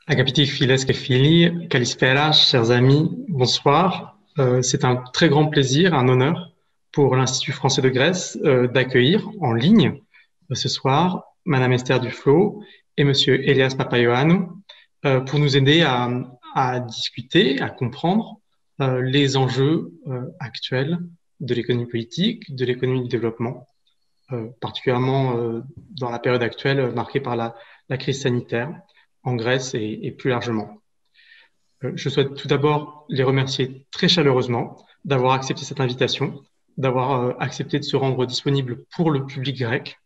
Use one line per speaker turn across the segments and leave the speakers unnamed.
Agapiti Files και φίλοι, Kalispera, chers amis, bonsoir. C'est un très grand plaisir, un honneur pour l'Institut français de Grèce d'accueillir en ligne ce soir Madame Esther Duflo et Monsieur Elias Papaioannou pour nous aider à discuter, à comprendre les enjeux actuels de l'économie politique, de l'économie du développement, particulièrement dans la période actuelle marquée par la crise sanitaire en Grèce et plus largement. Je souhaite tout d'abord les remercier très chaleureusement d'avoir accepté cette invitation, d'avoir accepté de se rendre disponible pour le public grec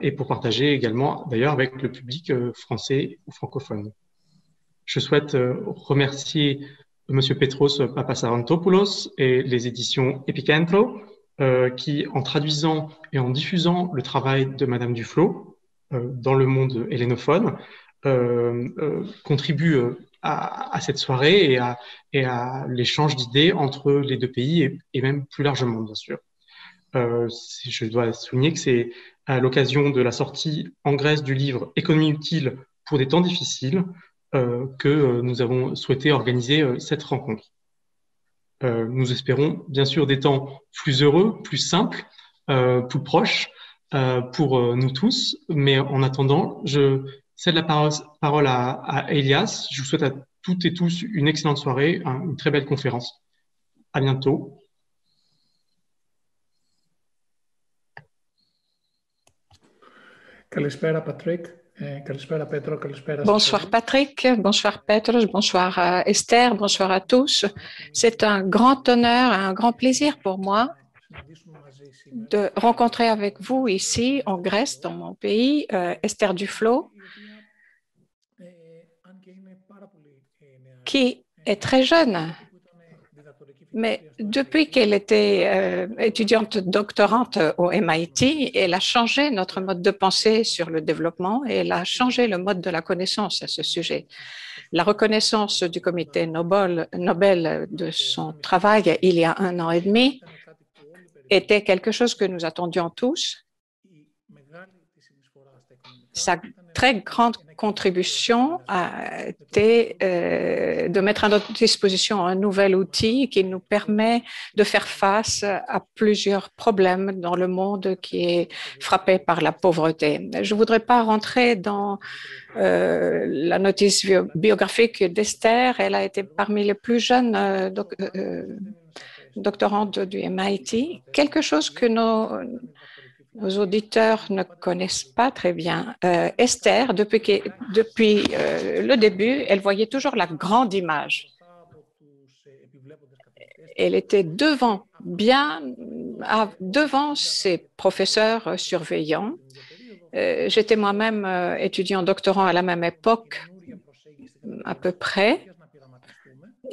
et pour partager également d'ailleurs avec le public français ou francophone. Je souhaite remercier Monsieur Petros Papasarantopoulos et les éditions Epicentro qui, en traduisant et en diffusant le travail de Madame Duflo dans le monde hellénophone, contribue à cette soirée et à l'échange d'idées entre les deux pays et même plus largement, bien sûr. Je dois souligner que c'est à l'occasion de la sortie en Grèce du livre Économie utile pour des temps difficiles que nous avons souhaité organiser cette rencontre. Nous espérons bien sûr des temps plus heureux, plus simples, plus proches pour nous tous, mais en attendant, je cède la parole à Elias. Je vous souhaite à toutes et tous une excellente soirée, une très belle conférence. À bientôt.
Καλησπέρα, Patrick. Καλησπέρα, Petro. Καλησπέρα.
Bonsoir Patrick, bonsoir Petros, bonsoir Esther, bonsoir à tous. C'est un grand honneur, un grand plaisir pour moi de rencontrer avec vous ici en Grèce, dans mon pays, Esther Duflo, qui est très jeune. Mais depuis qu'elle était étudiante doctorante au MIT, elle a changé notre mode de pensée sur le développement et elle a changé le mode de la connaissance à ce sujet. La reconnaissance du comité Nobel de son travail il y a 1 an et demi était quelque chose que nous attendions tous. Sa très grande contribution a été de mettre à notre disposition un nouvel outil qui nous permet de faire face à plusieurs problèmes dans le monde qui est frappé par la pauvreté. Je ne voudrais pas rentrer dans la notice biographique d'Esther. Elle a été parmi les plus jeunes doctorantes du MIT. Quelque chose que nos auditeurs ne connaissent pas très bien. Esther, depuis le début, elle voyait toujours la grande image. Elle était devant ses professeurs surveillants. J'étais moi-même étudiant doctorant à la même époque, à peu près.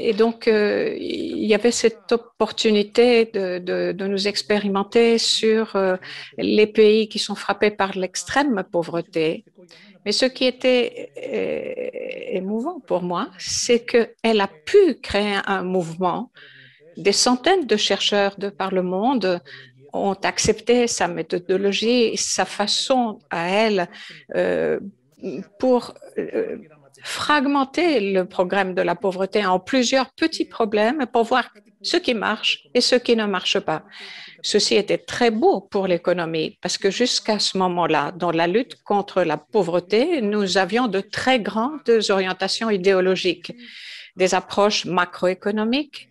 Et donc, il y avait cette opportunité de nous expérimenter sur les pays qui sont frappés par l'extrême pauvreté. Mais ce qui était émouvant pour moi, c'est qu'elle a pu créer un mouvement. Des centaines de chercheurs de par le monde ont accepté sa méthodologie, sa façon à elle pour fragmenter le problème de la pauvreté en plusieurs petits problèmes pour voir ce qui marche et ce qui ne marche pas. Ceci était très beau pour l'économie parce que jusqu'à ce moment-là, dans la lutte contre la pauvreté, nous avions de très grandes orientations idéologiques, des approches macroéconomiques.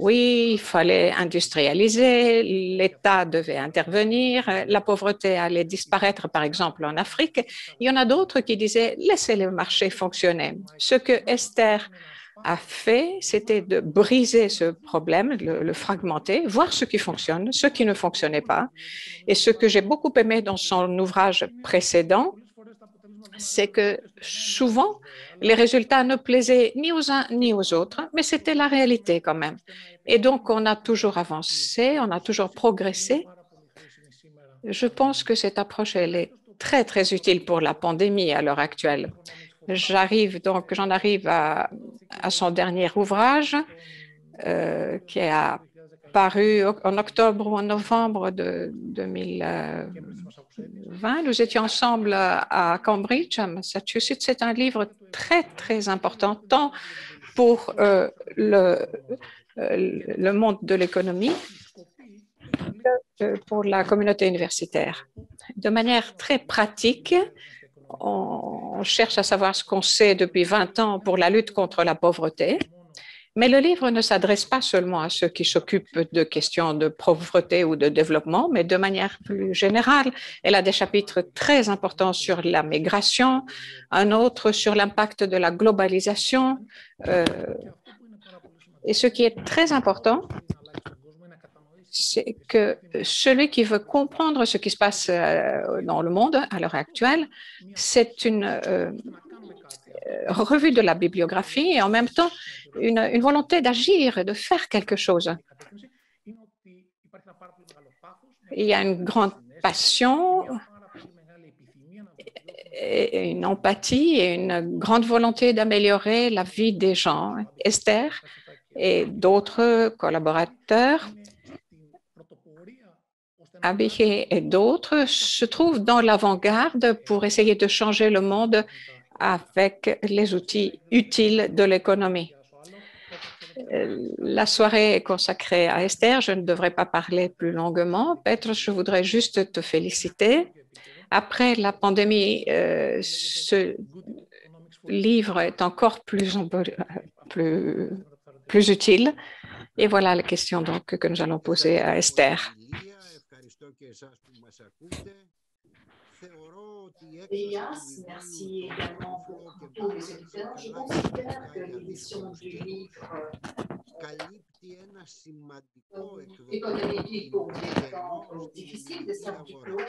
Oui, il fallait industrialiser, l'État devait intervenir, la pauvreté allait disparaître, par exemple, en Afrique. Il y en a d'autres qui disaient, laissez le marché fonctionner. Ce que Esther a fait, c'était de briser ce problème, le fragmenter, voir ce qui fonctionne, ce qui ne fonctionnait pas. Et ce que j'ai beaucoup aimé dans son ouvrage précédent, c'est que souvent, les résultats ne plaisaient ni aux uns ni aux autres, mais c'était la réalité quand même. Et donc, on a toujours avancé, on a toujours progressé. Je pense que cette approche, elle est très, très utile pour la pandémie à l'heure actuelle. J'en arrive à son dernier ouvrage qui a paru en octobre ou en novembre de 2020. Nous étions ensemble à Cambridge, à Massachusetts. C'est un livre très, très important, tant pour le monde de l'économie que pour la communauté universitaire. De manière très pratique, on cherche à savoir ce qu'on sait depuis 20 ans pour la lutte contre la pauvreté. Mais le livre ne s'adresse pas seulement à ceux qui s'occupent de questions de pauvreté ou de développement, mais de manière plus générale. Elle a des chapitres très importants sur la migration, un autre sur l'impact de la globalisation. Et ce qui est très important, c'est que celui qui veut comprendre ce qui se passe dans le monde à l'heure actuelle, c'est une revue de la bibliographie et en même temps une volonté d'agir et de faire quelque chose. Il y a une grande passion, et une empathie et une grande volonté d'améliorer la vie des gens. Esther et d'autres collaborateurs, Abiché et d'autres, se trouvent dans l'avant-garde pour essayer de changer le monde avec les outils utiles de l'économie. La soirée est consacrée à Esther. Je ne devrais pas parler plus longuement. Petros, je voudrais juste te féliciter. Après la pandémie, ce livre est encore plus utile. Et voilà la question donc, que nous allons poser à Esther.
Merci également pour tous les auditeurs. Je considère que l'édition du livre économique pour des temps difficiles de Serge Duclos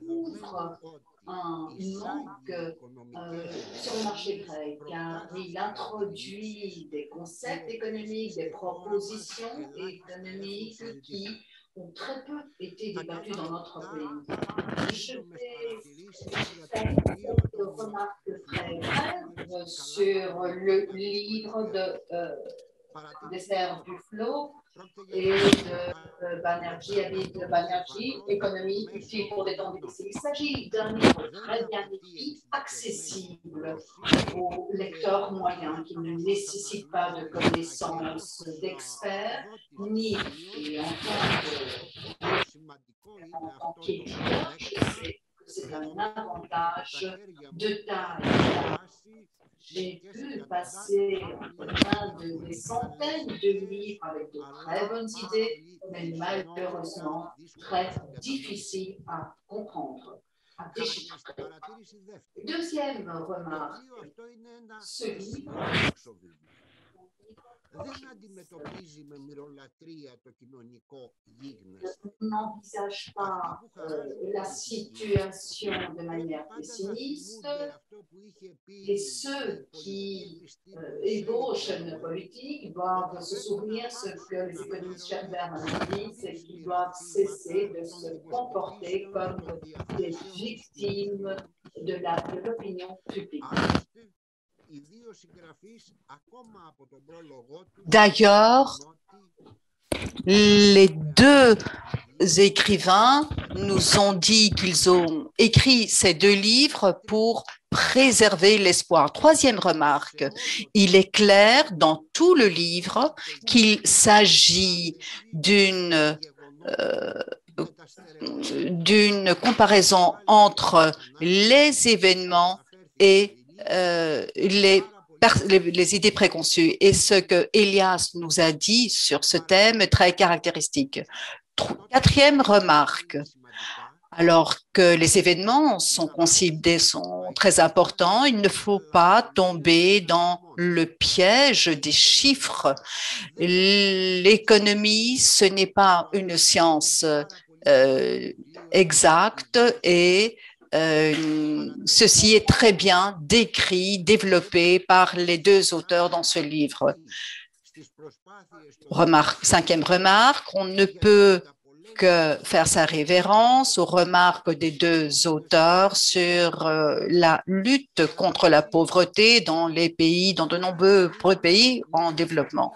ouvre un manque sur le marché grec, car il introduit des concepts économiques, des propositions économiques qui ont très peu été débattues dans notre pays. Je vais faire quelques remarques très brèves sur le livre d'Esther Duflo et de Banerjee, Économie utile pour des temps difficiles. Il s'agit d'un livre très bien écrit, accessible aux lecteurs moyens, qui ne nécessite pas de connaissances d'experts, ni en tant qu'éditeur, je sais que c'est un avantage de taille. J'ai pu passer des centaines de livres avec de très bonnes idées, mais malheureusement très difficiles à comprendre, à déchiffrer. Deuxième remarque, ce livre n'envisage pas la situation de manière pessimiste, et ceux qui ébauchent une politique doivent se souvenir ce que les économistes Scherber ont dit, c'est qu'ils doivent cesser de se comporter comme des victimes de l'opinion publique.
D'ailleurs, les deux écrivains nous ont dit qu'ils ont écrit ces deux livres pour préserver l'espoir. Troisième remarque, il est clair dans tout le livre qu'il s'agit d'une comparaison entre les événements et les idées préconçues. Et ce que Elias nous a dit sur ce thème est très caractéristique. Quatrième remarque, alors que les événements sont considérés sont très importants, il ne faut pas tomber dans le piège des chiffres. L'économie, ce n'est pas une science exacte et ceci est très bien décrit, développé par les deux auteurs dans ce livre. Cinquième remarque, on ne peut faire sa révérence aux remarques des deux auteurs sur la lutte contre la pauvreté dans de nombreux pays en développement.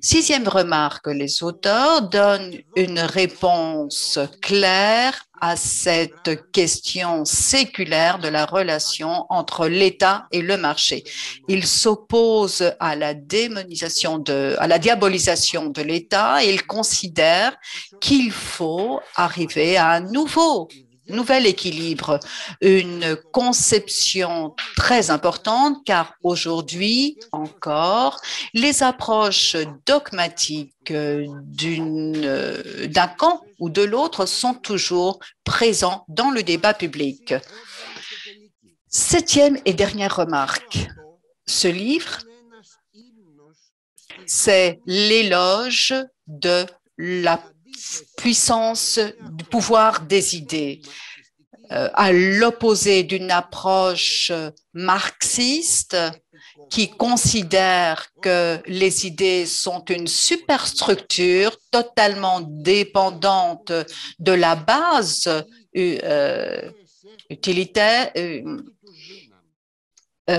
Sixième remarque, les auteurs donnent une réponse claire à cette question séculaire de la relation entre l'État et le marché. Ils s'opposent à la diabolisation de l'État et ils considèrent qu'il faut arriver à un nouvel équilibre, une conception très importante car aujourd'hui encore, les approches dogmatiques d'un camp ou de l'autre sont toujours présents dans le débat public. Septième et dernière remarque, ce livre, c'est l'éloge de la puissance du pouvoir des idées, à l'opposé d'une approche marxiste qui considère que les idées sont une superstructure totalement dépendante de la base utilitaire,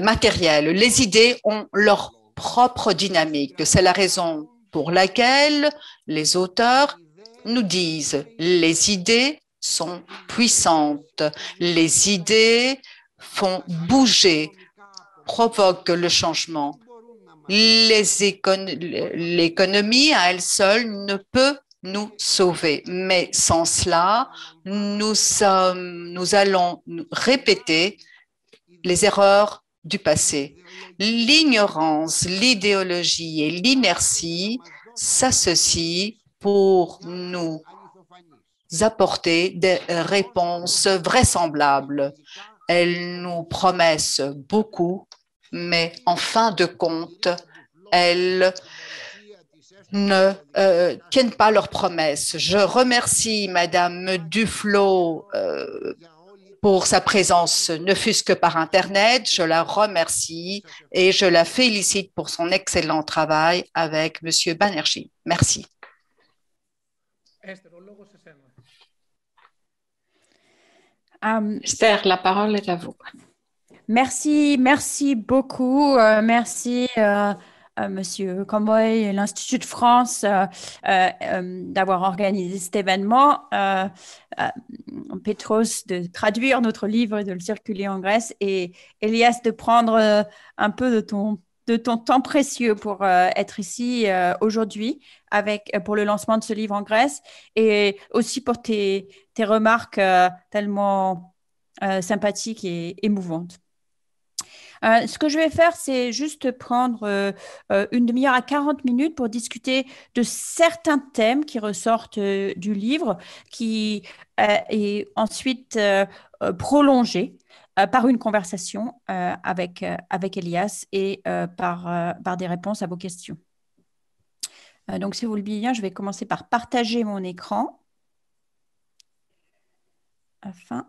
matérielle. Les idées ont leur propre dynamique. C'est la raison pour laquelle les auteurs nous disent les idées sont puissantes, les idées font bouger, provoquent le changement. L'économie à elle seule ne peut nous sauver, mais sans cela, nous allons répéter les erreurs du passé. L'ignorance, l'idéologie et l'inertie s'associent pour nous apporter des réponses vraisemblables. Elles nous promettent beaucoup, mais en fin de compte, elles ne tiennent pas leurs promesses. Je remercie Madame Duflot pour sa présence, ne fût-ce que par Internet. Je la remercie et je la félicite pour son excellent travail avec Monsieur Banerjee. Merci.
Esther, la parole est à vous.
Merci beaucoup. Merci Monsieur Comboy et l'Institut de France d'avoir organisé cet événement. Petros de traduire notre livre et de le circuler en Grèce et Elias de prendre un peu de ton temps précieux pour être ici aujourd'hui pour le lancement de ce livre en Grèce et aussi pour tes remarques tellement sympathiques et émouvantes. Ce que je vais faire, c'est juste prendre une demi-heure à 40 minutes pour discuter de certains thèmes qui ressortent du livre, et ensuite prolonger par une conversation avec Elias et par des réponses à vos questions. Donc, si vous le voulez bien, je vais commencer par partager mon écran afin...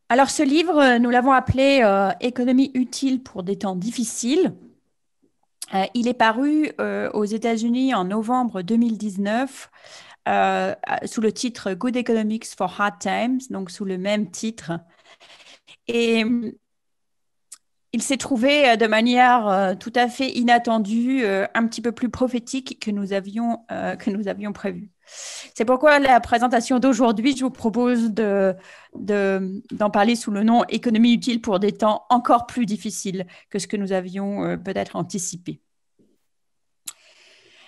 Alors, ce livre, nous l'avons appelé « Économie utile pour des temps difficiles ». Il est paru aux États-Unis en novembre 2019 sous le titre « Good Economics for Hard Times », donc sous le même titre. Et il s'est trouvé de manière tout à fait inattendue, un petit peu plus prophétique que nous avions prévu. C'est pourquoi la présentation d'aujourd'hui, je vous propose d'en parler sous le nom « Économie utile pour des temps encore plus difficiles » que ce que nous avions peut-être anticipé.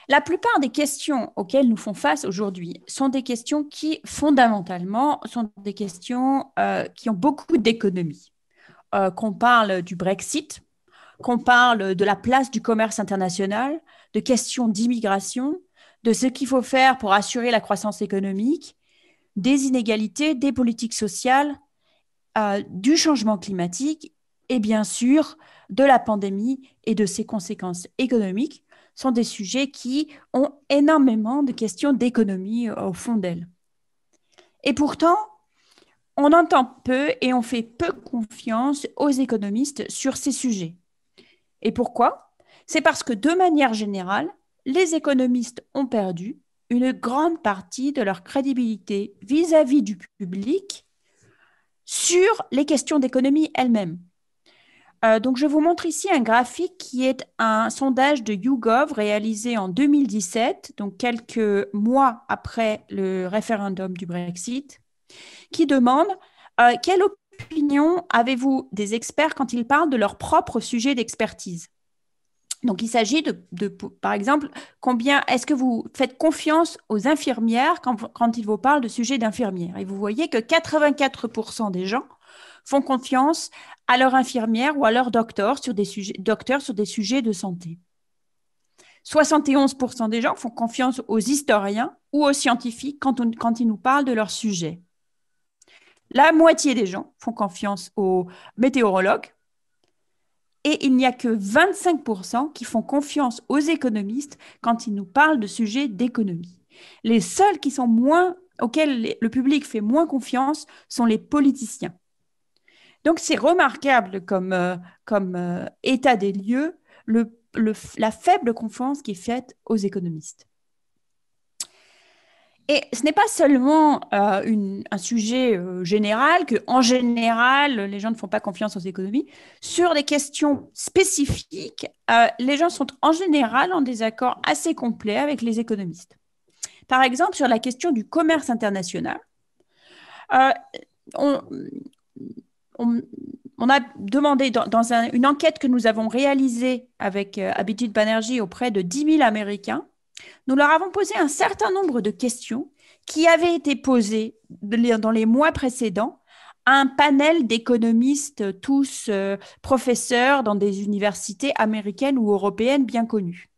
La plupart des questions auxquelles nous faisons face aujourd'hui sont des questions qui, fondamentalement, sont des questions qui ont beaucoup d'économie. Qu'on parle du Brexit, qu'on parle de la place du commerce international, de questions d'immigration, de ce qu'il faut faire pour assurer la croissance économique, des inégalités, des politiques sociales, du changement climatique et bien sûr de la pandémie et de ses conséquences économiques sont des sujets qui ont énormément de questions d'économie au fond d'elles. Et pourtant, on entend peu et on fait peu confiance aux économistes sur ces sujets. Et pourquoi? C'est parce que de manière générale, les économistes ont perdu une grande partie de leur crédibilité vis-à-vis du public sur les questions d'économie elles-mêmes. Donc, je vous montre ici un graphique qui est un sondage de YouGov réalisé en 2017, donc quelques mois après le référendum du Brexit, qui demande quelle opinion avez-vous des experts quand ils parlent de leur propre sujet d'expertise? Donc, il s'agit par exemple, est-ce que vous faites confiance aux infirmières quand ils vous parlent de sujets d'infirmières? Et vous voyez que 84% des gens font confiance à leur infirmière ou à leur docteur sur des sujets de santé. 71% des gens font confiance aux historiens ou aux scientifiques quand ils nous parlent de leur sujet. La moitié des gens font confiance aux météorologues. Et il n'y a que 25% qui font confiance aux économistes quand ils nous parlent de sujets d'économie. Les seuls auxquels le public fait moins confiance sont les politiciens. Donc, c'est remarquable comme état des lieux, la faible confiance qui est faite aux économistes. Et ce n'est pas seulement un sujet général, qu'en général, les gens ne font pas confiance aux économies. Sur des questions spécifiques, les gens sont en général en désaccord assez complet avec les économistes. Par exemple, sur la question du commerce international, on a demandé dans une enquête que nous avons réalisée avec Abhijit Banerjee auprès de 10 000 Américains. Nous leur avons posé un certain nombre de questions qui avaient été posées dans les mois précédents à un panel d'économistes, tous professeurs dans des universités américaines ou européennes bien connues.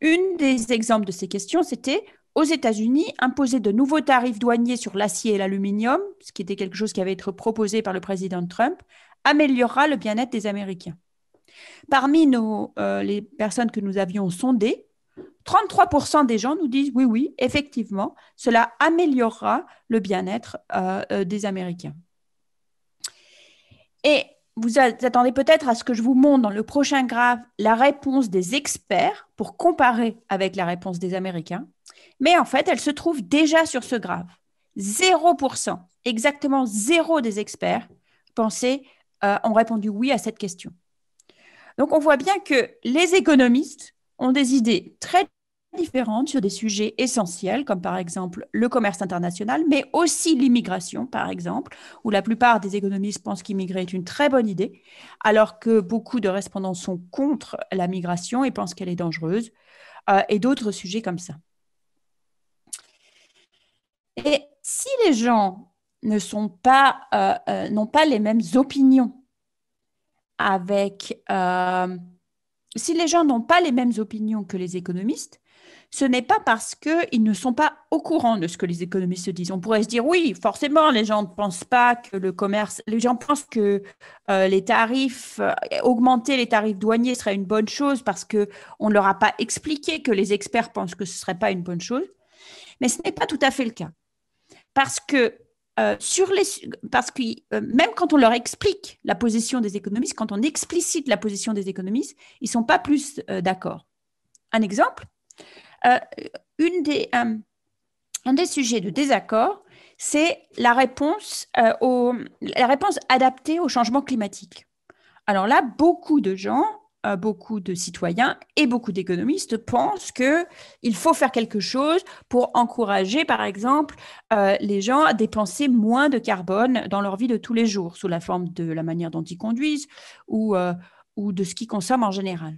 Une des exemples de ces questions, c'était aux États-Unis, imposer de nouveaux tarifs douaniers sur l'acier et l'aluminium, ce qui était quelque chose qui avait été proposé par le président Trump, améliorera le bien-être des Américains. Parmi les personnes que nous avions sondées, 33% des gens nous disent oui, effectivement, cela améliorera le bien-être des Américains. Et vous attendez peut-être à ce que je vous montre dans le prochain graphe la réponse des experts pour comparer avec la réponse des Américains. Mais en fait, elle se trouve déjà sur ce graphe. 0%, exactement 0 des experts ont répondu oui à cette question. Donc, on voit bien que les économistes ont des idées très différentes sur des sujets essentiels, comme par exemple le commerce international, mais aussi l'immigration, par exemple, où la plupart des économistes pensent qu'immigrer est une très bonne idée, alors que beaucoup de répondants sont contre la migration et pensent qu'elle est dangereuse, et d'autres sujets comme ça. Et si les gens n'ont pas les mêmes opinions si les gens n'ont pas les mêmes opinions que les économistes, ce n'est pas parce qu'ils ne sont pas au courant de ce que les économistes disent. On pourrait se dire, oui, forcément, les gens ne pensent pas que les gens pensent que augmenter les tarifs douaniers serait une bonne chose parce qu'on ne leur a pas expliqué que les experts pensent que ce ne serait pas une bonne chose. Mais ce n'est pas tout à fait le cas. Parce que même quand on leur explique la position des économistes, quand on explicite la position des économistes, ils ne sont pas plus d'accord. Un exemple, un des sujets de désaccord, c'est la réponse adaptée au changement climatique. Alors là, beaucoup de gens, beaucoup de citoyens et beaucoup d'économistes pensent qu'il faut faire quelque chose pour encourager, par exemple, les gens à dépenser moins de carbone dans leur vie de tous les jours, sous la forme de la manière dont ils conduisent ou de ce qu'ils consomment en général.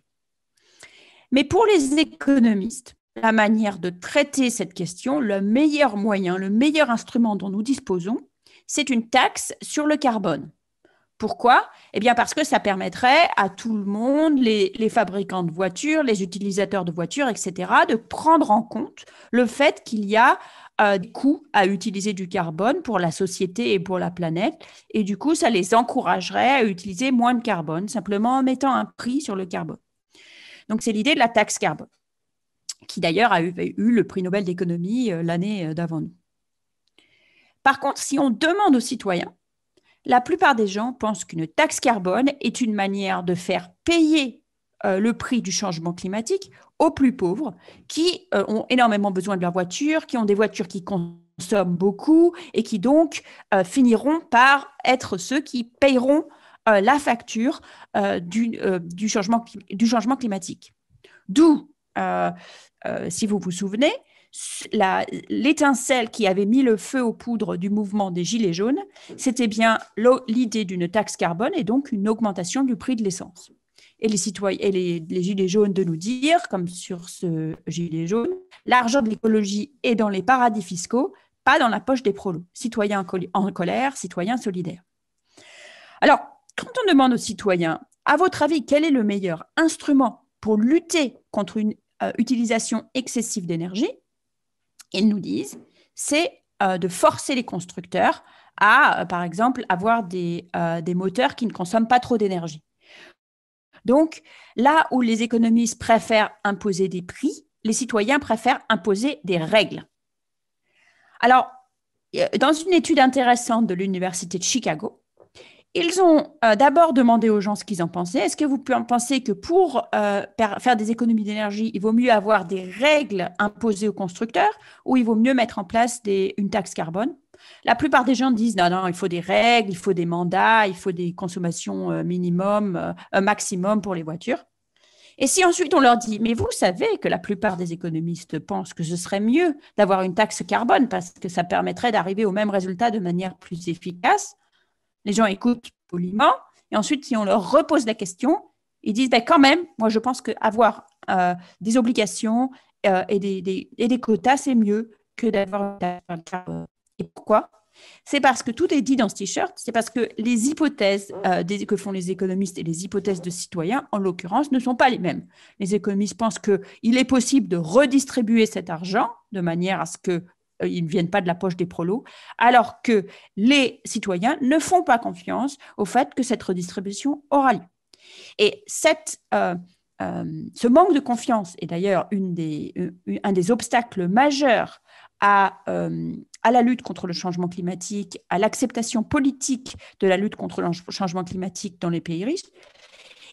Mais pour les économistes, la manière de traiter cette question, le meilleur moyen, le meilleur instrument dont nous disposons, c'est une taxe sur le carbone. Pourquoi? Eh bien parce que ça permettrait à tout le monde, les fabricants de voitures, les utilisateurs de voitures, etc., de prendre en compte le fait qu'il y a des coûts à utiliser du carbone pour la société et pour la planète. Et du coup, ça les encouragerait à utiliser moins de carbone, simplement en mettant un prix sur le carbone. Donc, c'est l'idée de la taxe carbone, qui d'ailleurs a eu le prix Nobel d'économie l'année d'avant nous. Par contre, si on demande aux citoyens, la plupart des gens pensent qu'une taxe carbone est une manière de faire payer le prix du changement climatique aux plus pauvres qui ont énormément besoin de leur voiture, qui ont des voitures qui consomment beaucoup et qui donc finiront par être ceux qui payeront la facture du changement climatique. D'où, si vous vous souvenez, l'étincelle qui avait mis le feu aux poudres du mouvement des Gilets jaunes, c'était bien l'idée d'une taxe carbone et donc une augmentation du prix de l'essence. Et les citoyens et les Gilets jaunes de nous dire, comme sur ce Gilet jaune, l'argent de l'écologie est dans les paradis fiscaux, pas dans la poche des prolos. Citoyens en colère, citoyens solidaires. Alors, quand on demande aux citoyens, à votre avis, quel est le meilleur instrument pour lutter contre une utilisation excessive d'énergie, ils nous disent, c'est de forcer les constructeurs à, par exemple, avoir des moteurs qui ne consomment pas trop d'énergie. Donc, là où les économistes préfèrent imposer des prix, les citoyens préfèrent imposer des règles. Alors, dans une étude intéressante de l'Université de Chicago, ils ont d'abord demandé aux gens ce qu'ils en pensaient. Est-ce que vous pensez que pour faire des économies d'énergie, il vaut mieux avoir des règles imposées aux constructeurs ou il vaut mieux mettre en place une taxe carbone? La plupart des gens disent non, il faut des règles, il faut des mandats, il faut des consommations maximum pour les voitures. Et si ensuite on leur dit, mais vous savez que la plupart des économistes pensent que ce serait mieux d'avoir une taxe carbone parce que ça permettrait d'arriver au même résultat de manière plus efficace, les gens écoutent poliment. Et ensuite, si on leur repose la question, ils disent quand même, moi je pense qu'avoir des obligations et des quotas, c'est mieux que d'avoir une taxe carbone. Et pourquoi? C'est parce que tout est dit dans ce t-shirt, c'est parce que les hypothèses que font les économistes et les hypothèses de citoyens, en l'occurrence, ne sont pas les mêmes. Les économistes pensent qu'il est possible de redistribuer cet argent de manière à ce qu'il ne vienne pas de la poche des prolos, alors que les citoyens ne font pas confiance au fait que cette redistribution aura lieu. Et ce manque de confiance est d'ailleurs un des obstacles majeurs à la lutte contre le changement climatique, à l'acceptation politique de la lutte contre le changement climatique dans les pays riches.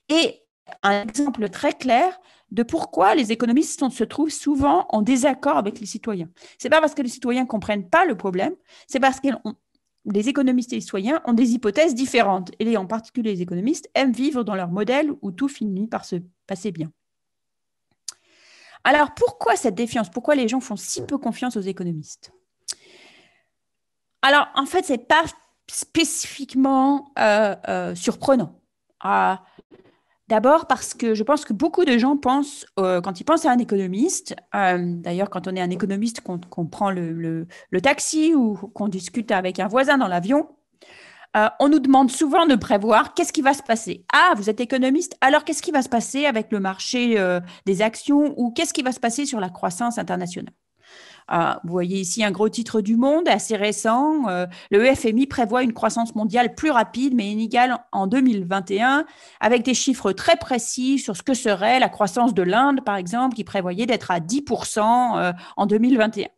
Et un exemple très clair de pourquoi les économistes se trouvent souvent en désaccord avec les citoyens. Ce n'est pas parce que les citoyens ne comprennent pas le problème, c'est parce que les économistes et les citoyens ont des hypothèses différentes. Et en particulier, les économistes aiment vivre dans leur modèle où tout finit par se passer bien. Alors, pourquoi cette défiance? Pourquoi les gens font si peu confiance aux économistes? Alors, en fait, ce n'est pas spécifiquement surprenant. D'abord parce que je pense que beaucoup de gens pensent, quand ils pensent à un économiste, d'ailleurs, quand on est un économiste, qu'on prend le taxi ou qu'on discute avec un voisin dans l'avion, on nous demande souvent de prévoir qu'est-ce qui va se passer. Ah, vous êtes économiste, alors qu'est-ce qui va se passer avec le marché des actions ou qu'est-ce qui va se passer sur la croissance internationale? Vous voyez ici un gros titre du Monde assez récent. Le FMI prévoit une croissance mondiale plus rapide mais inégale en 2021 avec des chiffres très précis sur ce que serait la croissance de l'Inde, par exemple, qui prévoyait d'être à 10% en 2021.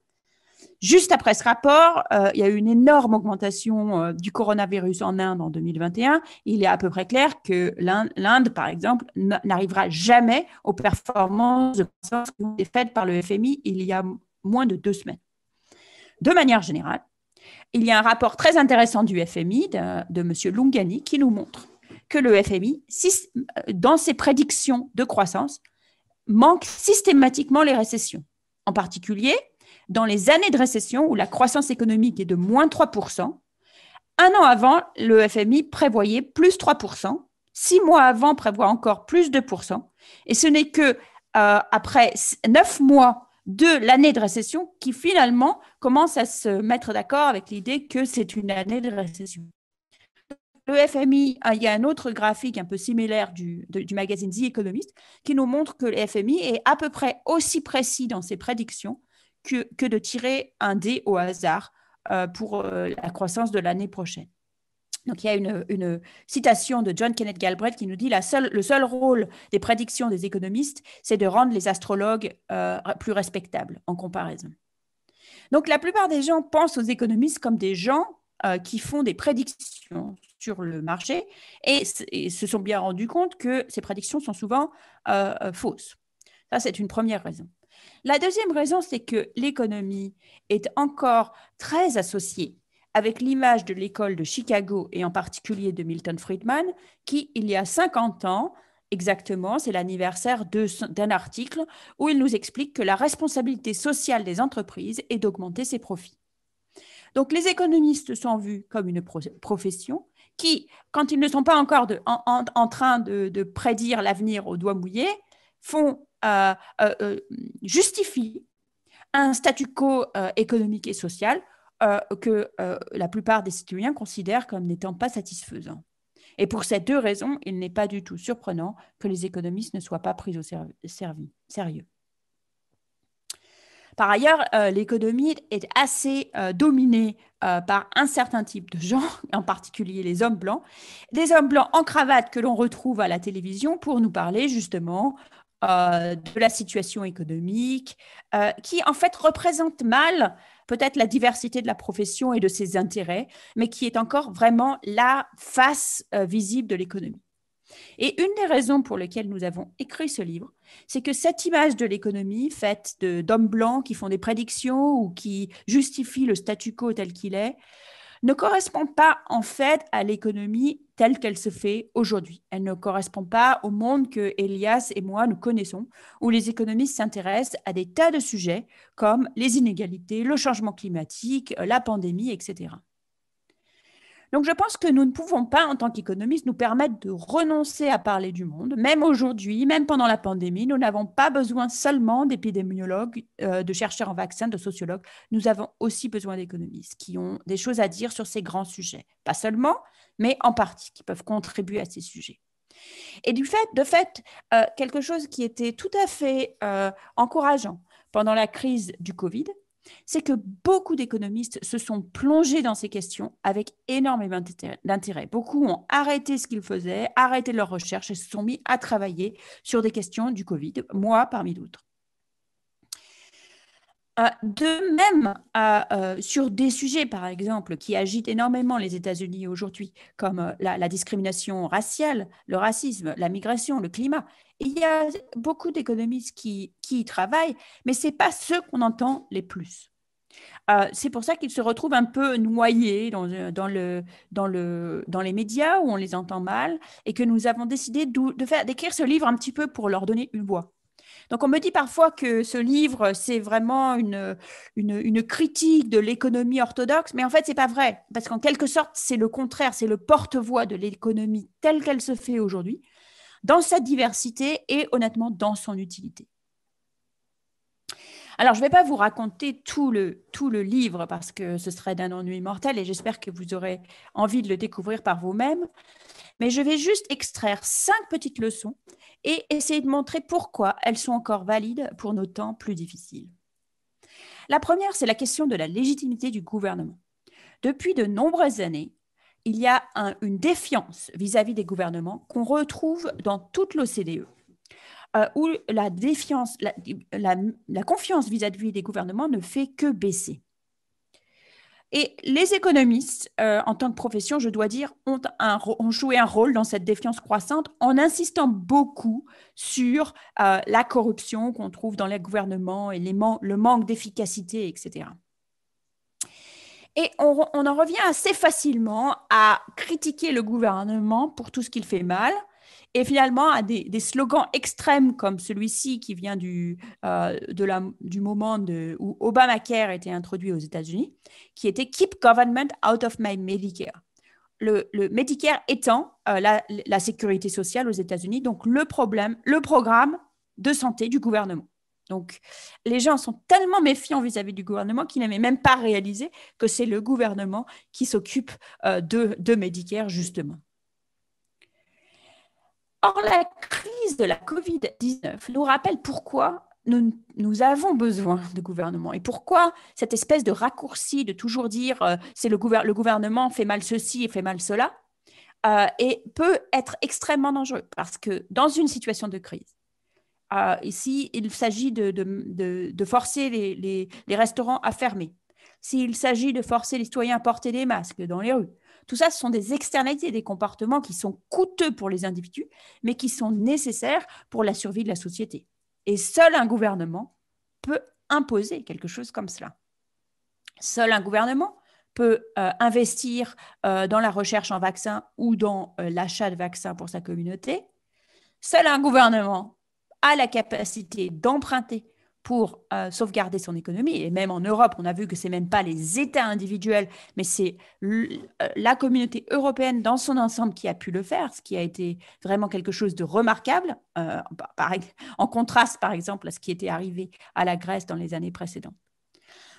Juste après ce rapport, il y a eu une énorme augmentation du coronavirus en Inde en 2021. Il est à peu près clair que l'Inde, par exemple, n'arrivera jamais aux performances de croissance qui ont été faites par le FMI il y a moins de 2 semaines. De manière générale, il y a un rapport très intéressant du FMI, de M. Lungani, qui nous montre que le FMI, dans ses prédictions de croissance, manque systématiquement les récessions. En particulier, dans les années de récession où la croissance économique est de moins 3%, un an avant, le FMI prévoyait plus 3%, 6 mois avant, prévoit encore plus 2%, et ce n'est que après 9 mois de l'année de récession qui finalement commence à se mettre d'accord avec l'idée que c'est une année de récession. Le FMI, il y a un autre graphique un peu similaire du magazine The Economist qui nous montre que le FMI est à peu près aussi précis dans ses prédictions que de tirer un dé au hasard pour la croissance de l'année prochaine. Donc, il y a une citation de John Kenneth Galbraith qui nous dit le seul rôle des prédictions des économistes, c'est de rendre les astrologues plus respectables en comparaison. Donc, la plupart des gens pensent aux économistes comme des gens qui font des prédictions sur le marché et se sont bien rendus compte que ces prédictions sont souvent fausses. Ça, c'est une première raison. La deuxième raison, c'est que l'économie est encore très associée avec l'image de l'école de Chicago et en particulier de Milton Friedman, qui, il y a 50 ans, exactement, c'est l'anniversaire d'un article où il nous explique que la responsabilité sociale des entreprises est d'augmenter ses profits. Donc, les économistes sont vus comme une profession qui, quand ils ne sont pas encore en train de prédire l'avenir au doigt mouillé, justifient un statu quo économique et social que la plupart des citoyens considèrent comme n'étant pas satisfaisant. Et pour ces deux raisons, il n'est pas du tout surprenant que les économistes ne soient pas pris au sérieux. Par ailleurs, l'économie est assez dominée par un certain type de gens, en particulier les hommes blancs en cravate que l'on retrouve à la télévision pour nous parler justement de la situation économique, qui en fait représente mal peut-être la diversité de la profession et de ses intérêts, mais qui est encore vraiment la face visible de l'économie. Et une des raisons pour lesquelles nous avons écrit ce livre, c'est que cette image de l'économie faite d'hommes blancs qui font des prédictions ou qui justifient le statu quo tel qu'il est, ne correspond pas en fait à l'économie telle qu'elle se fait aujourd'hui. Elle ne correspond pas au monde que Elias et moi nous connaissons, où les économistes s'intéressent à des tas de sujets comme les inégalités, le changement climatique, la pandémie, etc. Donc, je pense que nous ne pouvons pas, en tant qu'économistes, nous permettre de renoncer à parler du monde. Même aujourd'hui, même pendant la pandémie, nous n'avons pas besoin seulement d'épidémiologues, de chercheurs en vaccins, de sociologues. Nous avons aussi besoin d'économistes qui ont des choses à dire sur ces grands sujets. Pas seulement, mais en partie, qui peuvent contribuer à ces sujets. Et de fait, quelque chose qui était tout à fait encourageant pendant la crise du Covid, c'est que beaucoup d'économistes se sont plongés dans ces questions avec énormément d'intérêt. Beaucoup ont arrêté ce qu'ils faisaient, arrêté leurs recherches et se sont mis à travailler sur des questions du Covid, moi parmi d'autres. De même, sur des sujets, par exemple, qui agitent énormément les États-Unis aujourd'hui, comme la discrimination raciale, le racisme, la migration, le climat, il y a beaucoup d'économistes qui y travaillent, mais ce n'est pas ceux qu'on entend les plus. C'est pour ça qu'ils se retrouvent un peu noyés dans les médias où on les entend mal et que nous avons décidé d'écrire ce livre un petit peu pour leur donner une voix. Donc, on me dit parfois que ce livre, c'est vraiment une critique de l'économie orthodoxe, mais en fait, ce n'est pas vrai, parce qu'en quelque sorte, c'est le contraire, c'est le porte-voix de l'économie telle qu'elle se fait aujourd'hui, dans sa diversité et honnêtement dans son utilité. Alors, je ne vais pas vous raconter tout le livre parce que ce serait d'un ennui mortel et j'espère que vous aurez envie de le découvrir par vous-même. Mais je vais juste extraire 5 petites leçons et essayer de montrer pourquoi elles sont encore valides pour nos temps plus difficiles. La première, c'est la question de la légitimité du gouvernement. Depuis de nombreuses années, il y a une défiance vis-à-vis des gouvernements qu'on retrouve dans toute l'OCDE, où la confiance vis-à-vis des gouvernements ne fait que baisser. Et les économistes, en tant que profession, je dois dire, ont joué un rôle dans cette défiance croissante en insistant beaucoup sur la corruption qu'on trouve dans les gouvernements et le manque d'efficacité, etc. Et on en revient assez facilement à critiquer le gouvernement pour tout ce qu'il fait mal et finalement à des slogans extrêmes comme celui-ci qui vient du moment où Obamacare a été introduit aux États-Unis, qui était « Keep government out of my Medicare ». Le Medicare étant la sécurité sociale aux États-Unis, donc le programme de santé du gouvernement. Donc, les gens sont tellement méfiants vis-à-vis du gouvernement qu'ils n'avaient même pas réalisé que c'est le gouvernement qui s'occupe de Medicare, justement. Or, la crise de la COVID-19 nous rappelle pourquoi nous avons besoin de gouvernement et pourquoi cette espèce de raccourci de toujours dire c'est le gouvernement fait mal ceci et fait mal cela et peut être extrêmement dangereux parce que dans une situation de crise, ici, il s'agit de forcer les restaurants à fermer, s'il s'agit de forcer les citoyens à porter des masques dans les rues. Tout ça, ce sont des externalités, des comportements qui sont coûteux pour les individus, mais qui sont nécessaires pour la survie de la société. Et seul un gouvernement peut imposer quelque chose comme cela. Seul un gouvernement peut investir dans la recherche en vaccins ou dans l'achat de vaccins pour sa communauté. Seul un gouvernement a la capacité d'emprunter pour sauvegarder son économie. Et même en Europe, on a vu que ce n'est même pas les États individuels, mais c'est la communauté européenne dans son ensemble qui a pu le faire, ce qui a été vraiment quelque chose de remarquable, en contraste, par exemple, à ce qui était arrivé à la Grèce dans les années précédentes.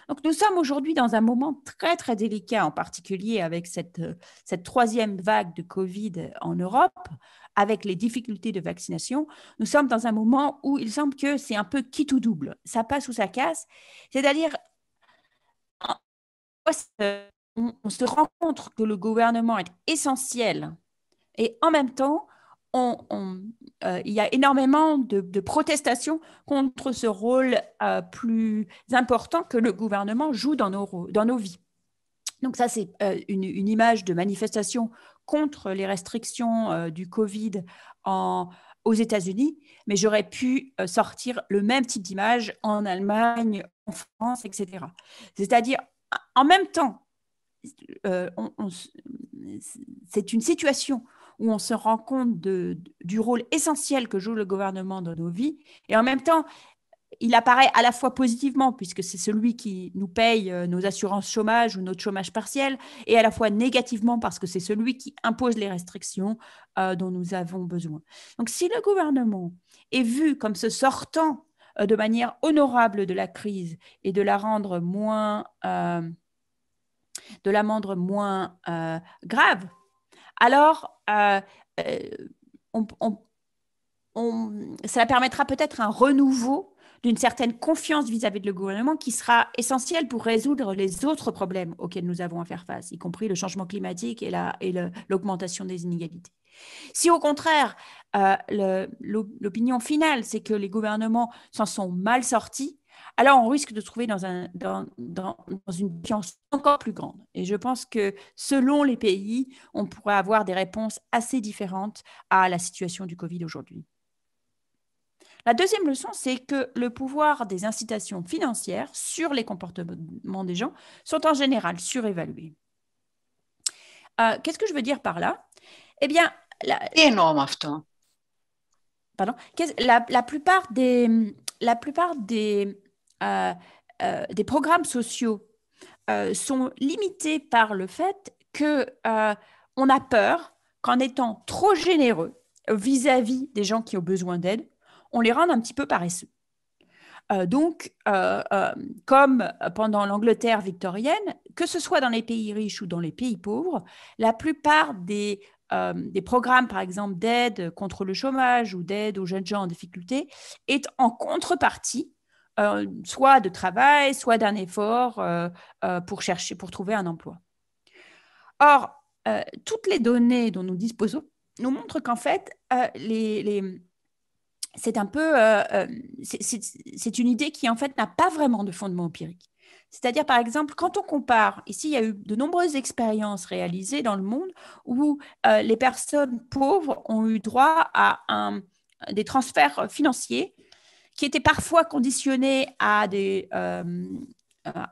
Donc, nous sommes aujourd'hui dans un moment très, très délicat, en particulier avec cette troisième vague de Covid en Europe, avec les difficultés de vaccination. Nous sommes dans un moment où il semble que c'est un peu quitte ou double. Ça passe ou ça casse. C'est-à-dire, on se rend compte que le gouvernement est essentiel et en même temps, il y a énormément de protestations contre ce rôle plus important que le gouvernement joue dans nos vies. Donc ça, c'est une image de manifestation contre les restrictions du Covid aux États-Unis, mais j'aurais pu sortir le même type d'image en Allemagne, en France, etc. C'est-à-dire, en même temps, c'est une situation où on se rend compte du rôle essentiel que joue le gouvernement dans nos vies, et en même temps, il apparaît à la fois positivement, puisque c'est celui qui nous paye nos assurances chômage ou notre chômage partiel, et à la fois négativement, parce que c'est celui qui impose les restrictions dont nous avons besoin. Donc, si le gouvernement est vu comme se sortant de manière honorable de la crise et de la rendre moins grave, alors ça permettra peut-être un renouveau d'une certaine confiance vis-à-vis de le gouvernement qui sera essentielle pour résoudre les autres problèmes auxquels nous avons à faire face, y compris le changement climatique et l'augmentation des inégalités. Si au contraire, l'opinion finale, c'est que les gouvernements s'en sont mal sortis, alors on risque de se trouver dans une confiance encore plus grande. Et je pense que selon les pays, on pourrait avoir des réponses assez différentes à la situation du Covid aujourd'hui. La deuxième leçon, c'est que le pouvoir des incitations financières sur les comportements des gens sont en général surévalués. Qu'est-ce que je veux dire par là? Eh bien, la plupart des programmes sociaux sont limités par le fait qu'on a peur qu'en étant trop généreux vis-à-vis des gens qui ont besoin d'aide, on les rende un petit peu paresseux. Donc, comme pendant l'Angleterre victorienne, que ce soit dans les pays riches ou dans les pays pauvres, la plupart des programmes, par exemple, d'aide contre le chômage ou d'aide aux jeunes gens en difficulté, est en contrepartie soit de travail, soit d'un effort pour trouver un emploi. Or, toutes les données dont nous disposons nous montrent qu'en fait, c'est une idée qui, en fait, n'a pas vraiment de fondement empirique. C'est-à-dire, par exemple, quand on compare, ici, il y a eu de nombreuses expériences réalisées dans le monde où les personnes pauvres ont eu droit à des transferts financiers qui étaient parfois conditionnés à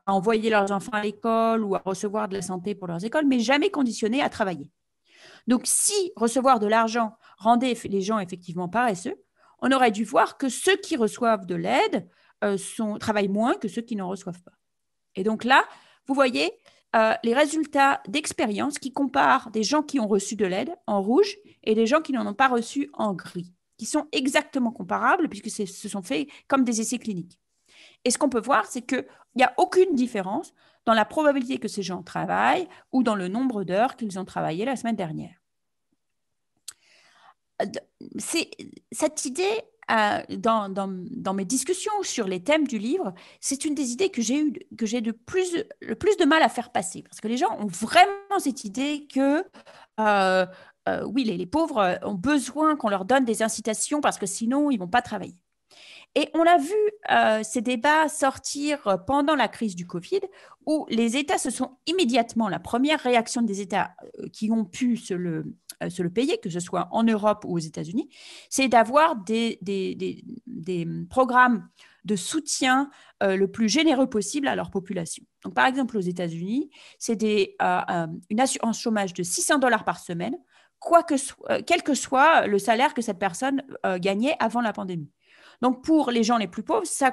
envoyer leurs enfants à l'école ou à recevoir de la santé pour leurs écoles, mais jamais conditionnés à travailler. Donc, si recevoir de l'argent rendait les gens effectivement paresseux, on aurait dû voir que ceux qui reçoivent de l'aide travaillent moins que ceux qui n'en reçoivent pas. Et donc là, vous voyez les résultats d'expériences qui comparent des gens qui ont reçu de l'aide en rouge et des gens qui n'en ont pas reçu en gris, qui sont exactement comparables puisque ce sont faits comme des essais cliniques. Et ce qu'on peut voir, c'est qu'il n'y a aucune différence dans la probabilité que ces gens travaillent ou dans le nombre d'heures qu'ils ont travaillé la semaine dernière. Cette idée, dans mes discussions sur les thèmes du livre, c'est une des idées que j'ai le plus de mal à faire passer. Parce que les gens ont vraiment cette idée que, oui, les pauvres ont besoin qu'on leur donne des incitations parce que sinon, ils ne vont pas travailler. Et on a vu ces débats sortir pendant la crise du Covid, où les États se sont immédiatement, la première réaction des États qui ont pu se le payer, que ce soit en Europe ou aux États-Unis, c'est d'avoir des programmes de soutien le plus généreux possible à leur population. Donc, par exemple, aux États-Unis, c'est une assurance chômage de $600 par semaine, quel que soit le salaire que cette personne gagnait avant la pandémie. Donc, pour les gens les plus pauvres, ça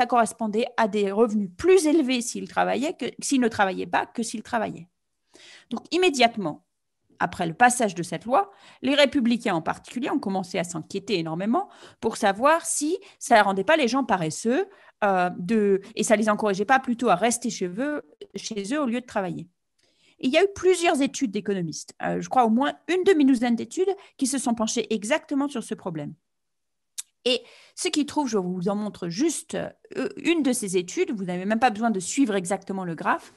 correspondait à des revenus plus élevés s'ils ne travaillaient pas que s'ils travaillaient. Donc, immédiatement, après le passage de cette loi, les républicains en particulier ont commencé à s'inquiéter énormément pour savoir si ça ne rendait pas les gens paresseux et ça ne les encourageait pas plutôt à rester chez eux au lieu de travailler. Et il y a eu plusieurs études d'économistes, je crois au moins une demi-douzaine d'études qui se sont penchées exactement sur ce problème. Et ce qu'ils trouvent, je vous en montre juste une de ces études, vous n'avez même pas besoin de suivre exactement le graphe,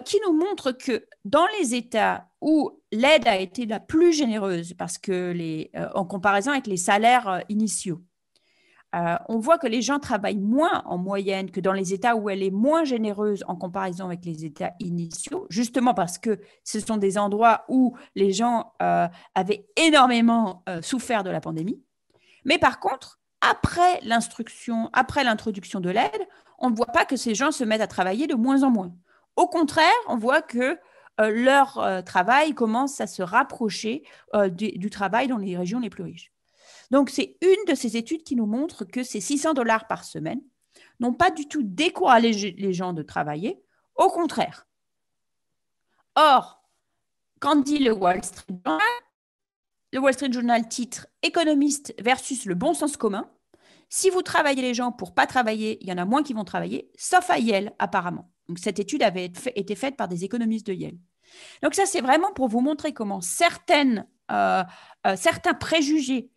qui nous montre que dans les États où l'aide a été la plus généreuse, parce que en comparaison avec les salaires initiaux, on voit que les gens travaillent moins en moyenne que dans les États où elle est moins généreuse en comparaison avec les États initiaux, justement parce que ce sont des endroits où les gens avaient énormément souffert de la pandémie. Mais par contre, après l'introduction de l'aide, on ne voit pas que ces gens se mettent à travailler de moins en moins. Au contraire, on voit que leur travail commence à se rapprocher du travail dans les régions les plus riches. Donc, c'est une de ces études qui nous montre que ces $600 par semaine n'ont pas du tout découragé les gens de travailler, au contraire. Or, quand dit le Wall Street Journal titre « Économiste versus le bon sens commun », si vous travaillez les gens pour ne pas travailler, il y en a moins qui vont travailler, sauf à Yale apparemment. Donc, cette étude avait été faite par des économistes de Yale. Donc, ça, c'est vraiment pour vous montrer comment certains préjugés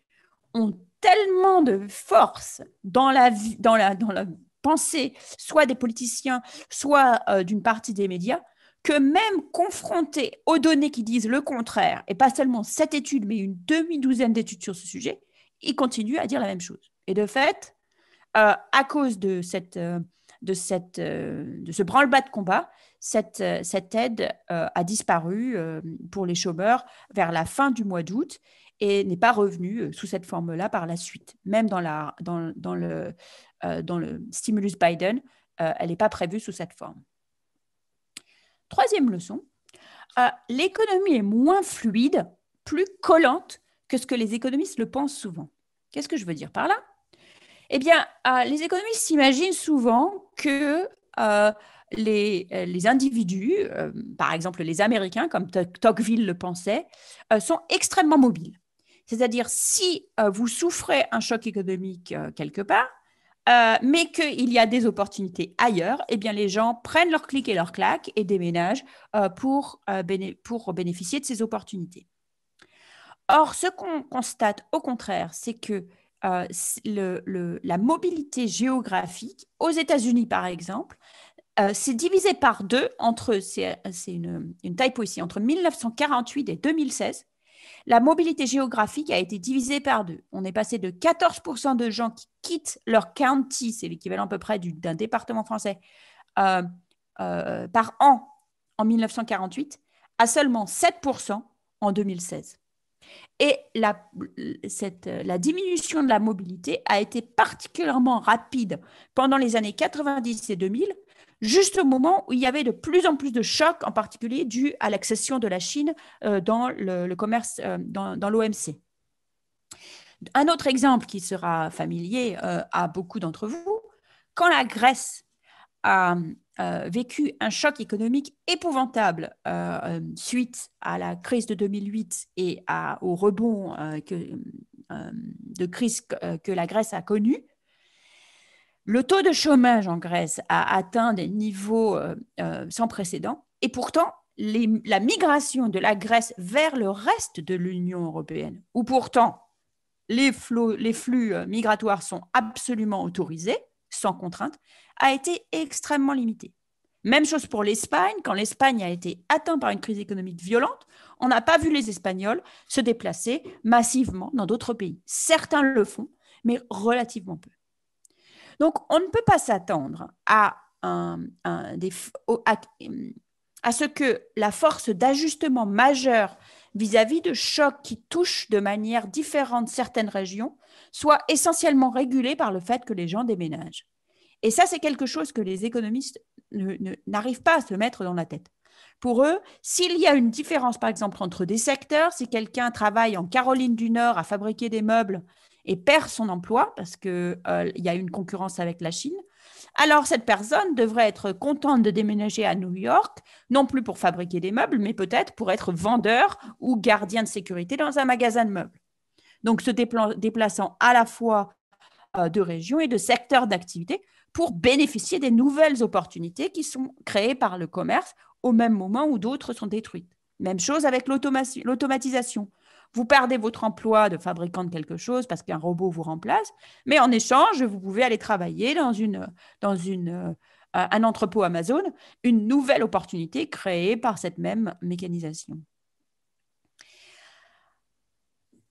ont tellement de force dans la pensée, soit des politiciens, soit d'une partie des médias, que même confrontés aux données qui disent le contraire, et pas seulement cette étude, mais une demi-douzaine d'études sur ce sujet, ils continuent à dire la même chose. Et de fait, à cause de ce branle-bas de combat, cette aide a disparu pour les chômeurs vers la fin du mois d'août et n'est pas revenue sous cette forme-là par la suite. Même dans le stimulus Biden, elle n'est pas prévue sous cette forme. Troisième leçon, l'économie est moins fluide, plus collante que ce que les économistes le pensent souvent. Qu'est-ce que je veux dire par là ? Eh bien, les économistes s'imaginent souvent que les individus, par exemple les Américains, comme Tocqueville le pensait, sont extrêmement mobiles. C'est-à-dire, si vous souffrez un choc économique quelque part, mais qu'il y a des opportunités ailleurs, eh bien, les gens prennent leur clic et leur claque et déménagent pour bénéficier de ces opportunités. Or, ce qu'on constate au contraire, c'est que la mobilité géographique, aux États-Unis par exemple, c'est divisé par deux c'est une typo ici, entre 1948 et 2016. La mobilité géographique a été divisée par deux. On est passé de 14% de gens qui quittent leur county, c'est l'équivalent à peu près d'un département français, par an en 1948, à seulement 7% en 2016. Et la diminution de la mobilité a été particulièrement rapide pendant les années 90 et 2000, juste au moment où il y avait de plus en plus de chocs, en particulier dus à l'accession de la Chine dans le commerce, dans l'OMC. Un autre exemple qui sera familier à beaucoup d'entre vous, quand la Grèce a vécu un choc économique épouvantable suite à la crise de 2008 et au rebond de crise que la Grèce a connu, le taux de chômage en Grèce a atteint des niveaux sans précédent et pourtant, la migration de la Grèce vers le reste de l'Union européenne, où pourtant les flux migratoires sont absolument autorisés, sans contrainte, a été extrêmement limitée. Même chose pour l'Espagne. Quand l'Espagne a été atteinte par une crise économique violente, on n'a pas vu les Espagnols se déplacer massivement dans d'autres pays. Certains le font, mais relativement peu. Donc, on ne peut pas s'attendre à ce que la force d'ajustement majeure vis-à-vis de chocs qui touchent de manière différente certaines régions soit essentiellement régulée par le fait que les gens déménagent. Et ça, c'est quelque chose que les économistes n'arrivent pas à se mettre dans la tête. Pour eux, s'il y a une différence, par exemple, entre des secteurs, si quelqu'un travaille en Caroline du Nord à fabriquer des meubles et perd son emploi parce qu'il y a une concurrence avec la Chine, alors cette personne devrait être contente de déménager à New York, non plus pour fabriquer des meubles, mais peut-être pour être vendeur ou gardien de sécurité dans un magasin de meubles. Donc, se déplaçant à la fois de régions et de secteurs d'activité pour bénéficier des nouvelles opportunités qui sont créées par le commerce au même moment où d'autres sont détruites. Même chose avec l'automatisation. Vous perdez votre emploi de fabricant de quelque chose parce qu'un robot vous remplace, mais en échange, vous pouvez aller travailler dans un entrepôt Amazon, une nouvelle opportunité créée par cette même mécanisation.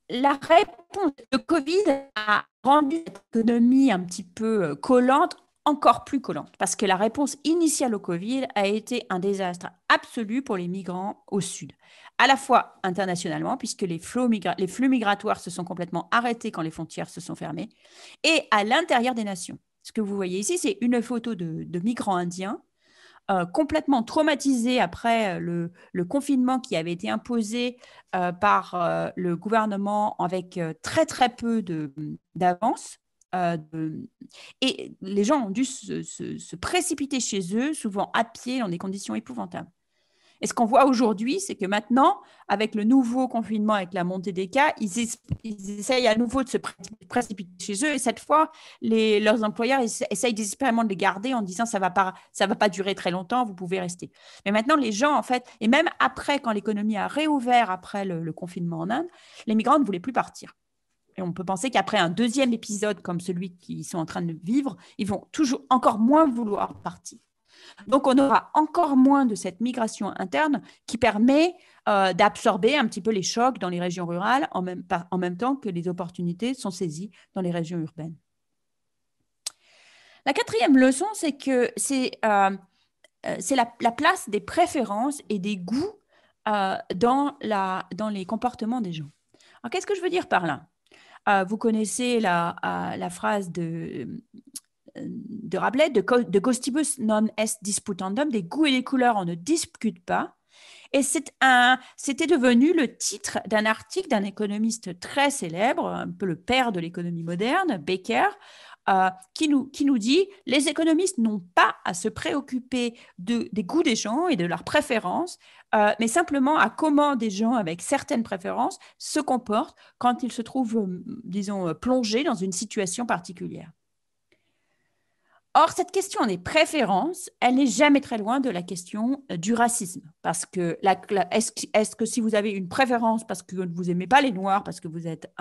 La réponse de Covid a rendu l'économie un petit peu collante, encore plus collante, parce que la réponse initiale au Covid a été un désastre absolu pour les migrants au sud, à la fois internationalement, puisque les flux migratoires se sont complètement arrêtés quand les frontières se sont fermées, et à l'intérieur des nations. Ce que vous voyez ici, c'est une photo de migrants indiens complètement traumatisés après le confinement qui avait été imposé par le gouvernement avec très, très peu d'avance. Et les gens ont dû se précipiter chez eux, souvent à pied, dans des conditions épouvantables. Et ce qu'on voit aujourd'hui, c'est que maintenant, avec le nouveau confinement, avec la montée des cas, ils essayent à nouveau de se précipiter chez eux. Et cette fois, leurs employeurs essayent désespérément de les garder en disant ça va pas durer très longtemps, vous pouvez rester. Mais maintenant, les gens, en fait, et même après, quand l'économie a réouvert après le confinement en Inde, les migrants ne voulaient plus partir. Et on peut penser qu'après un deuxième épisode comme celui qu'ils sont en train de vivre, ils vont toujours encore moins vouloir partir. Donc, on aura encore moins de cette migration interne qui permet d'absorber un petit peu les chocs dans les régions rurales en même temps que les opportunités sont saisies dans les régions urbaines. La quatrième leçon, c'est que c'est la place des préférences et des goûts dans les comportements des gens. Alors, qu'est-ce que je veux dire par là? Vous connaissez la phrase de Rabelais, de gustibus non est disputandum, des goûts et des couleurs, on ne discute pas. Et c'était devenu le titre d'un article d'un économiste très célèbre, un peu le père de l'économie moderne, Becker, qui nous dit « Les économistes n'ont pas à se préoccuper des goûts des gens et de leurs préférences, mais simplement à comment des gens avec certaines préférences se comportent quand ils se trouvent, disons, plongés dans une situation particulière. » Or, cette question des préférences, elle n'est jamais très loin de la question du racisme. Parce que est-ce que si vous avez une préférence parce que vous n'aimez pas les Noirs, parce que vous êtes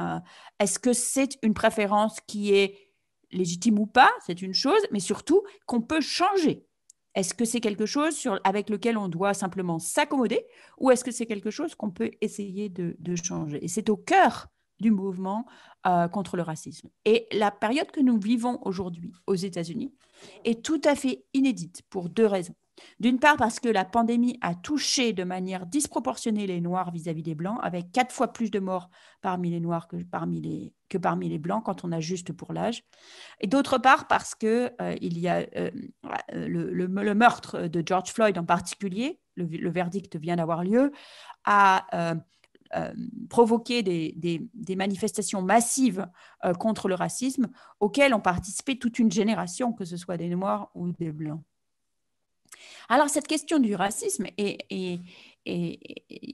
est-ce que c'est une préférence qui est légitime ou pas? C'est une chose, mais surtout qu'on peut changer. Est-ce que c'est quelque chose avec lequel on doit simplement s'accommoder ou est-ce que c'est quelque chose qu'on peut essayer de changer? Et c'est au cœur du mouvement contre le racisme. Et la période que nous vivons aujourd'hui aux États-Unis est tout à fait inédite pour deux raisons. D'une part, parce que la pandémie a touché de manière disproportionnée les Noirs vis-à-vis des Blancs, avec 4 fois plus de morts parmi les Noirs que parmi les Blancs quand on ajuste pour l'âge. Et d'autre part, parce qu'il y a le meurtre de George Floyd en particulier, le verdict vient d'avoir lieu, a provoquer des manifestations massives contre le racisme auxquelles ont participé toute une génération, que ce soit des Noirs ou des Blancs. Alors, cette question du racisme est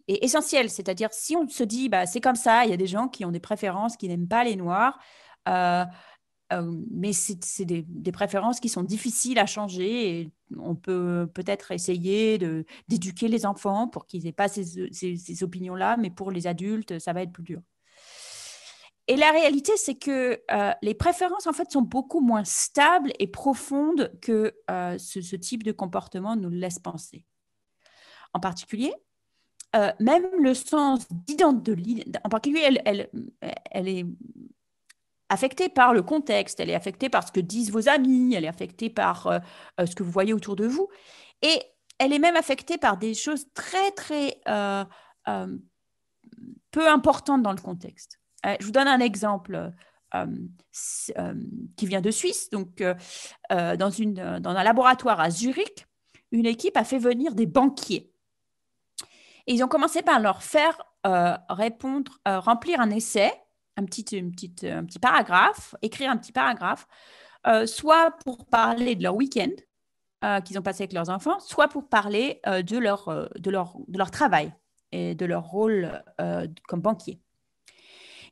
essentielle, c'est-à-dire si on se dit c'est comme ça, il y a des gens qui ont des préférences, qui n'aiment pas les Noirs, mais c'est des préférences qui sont difficiles à changer et on peut peut-être essayer d'éduquer les enfants pour qu'ils n'aient pas ces opinions-là, mais pour les adultes, ça va être plus dur. Et la réalité, c'est que les préférences, en fait, sont beaucoup moins stables et profondes que ce type de comportement nous laisse penser. En particulier, même le sens d'identité, en particulier, elle est affectée par le contexte, elle est affectée par ce que disent vos amis, elle est affectée par ce que vous voyez autour de vous. Et elle est même affectée par des choses très, très peu importantes dans le contexte. Je vous donne un exemple qui vient de Suisse. Donc, dans un laboratoire à Zurich, une équipe a fait venir des banquiers. Et ils ont commencé par leur faire remplir un essai, un petit paragraphe, écrire un petit paragraphe, soit pour parler de leur week-end qu'ils ont passé avec leurs enfants, soit pour parler de leur travail et de leur rôle comme banquier.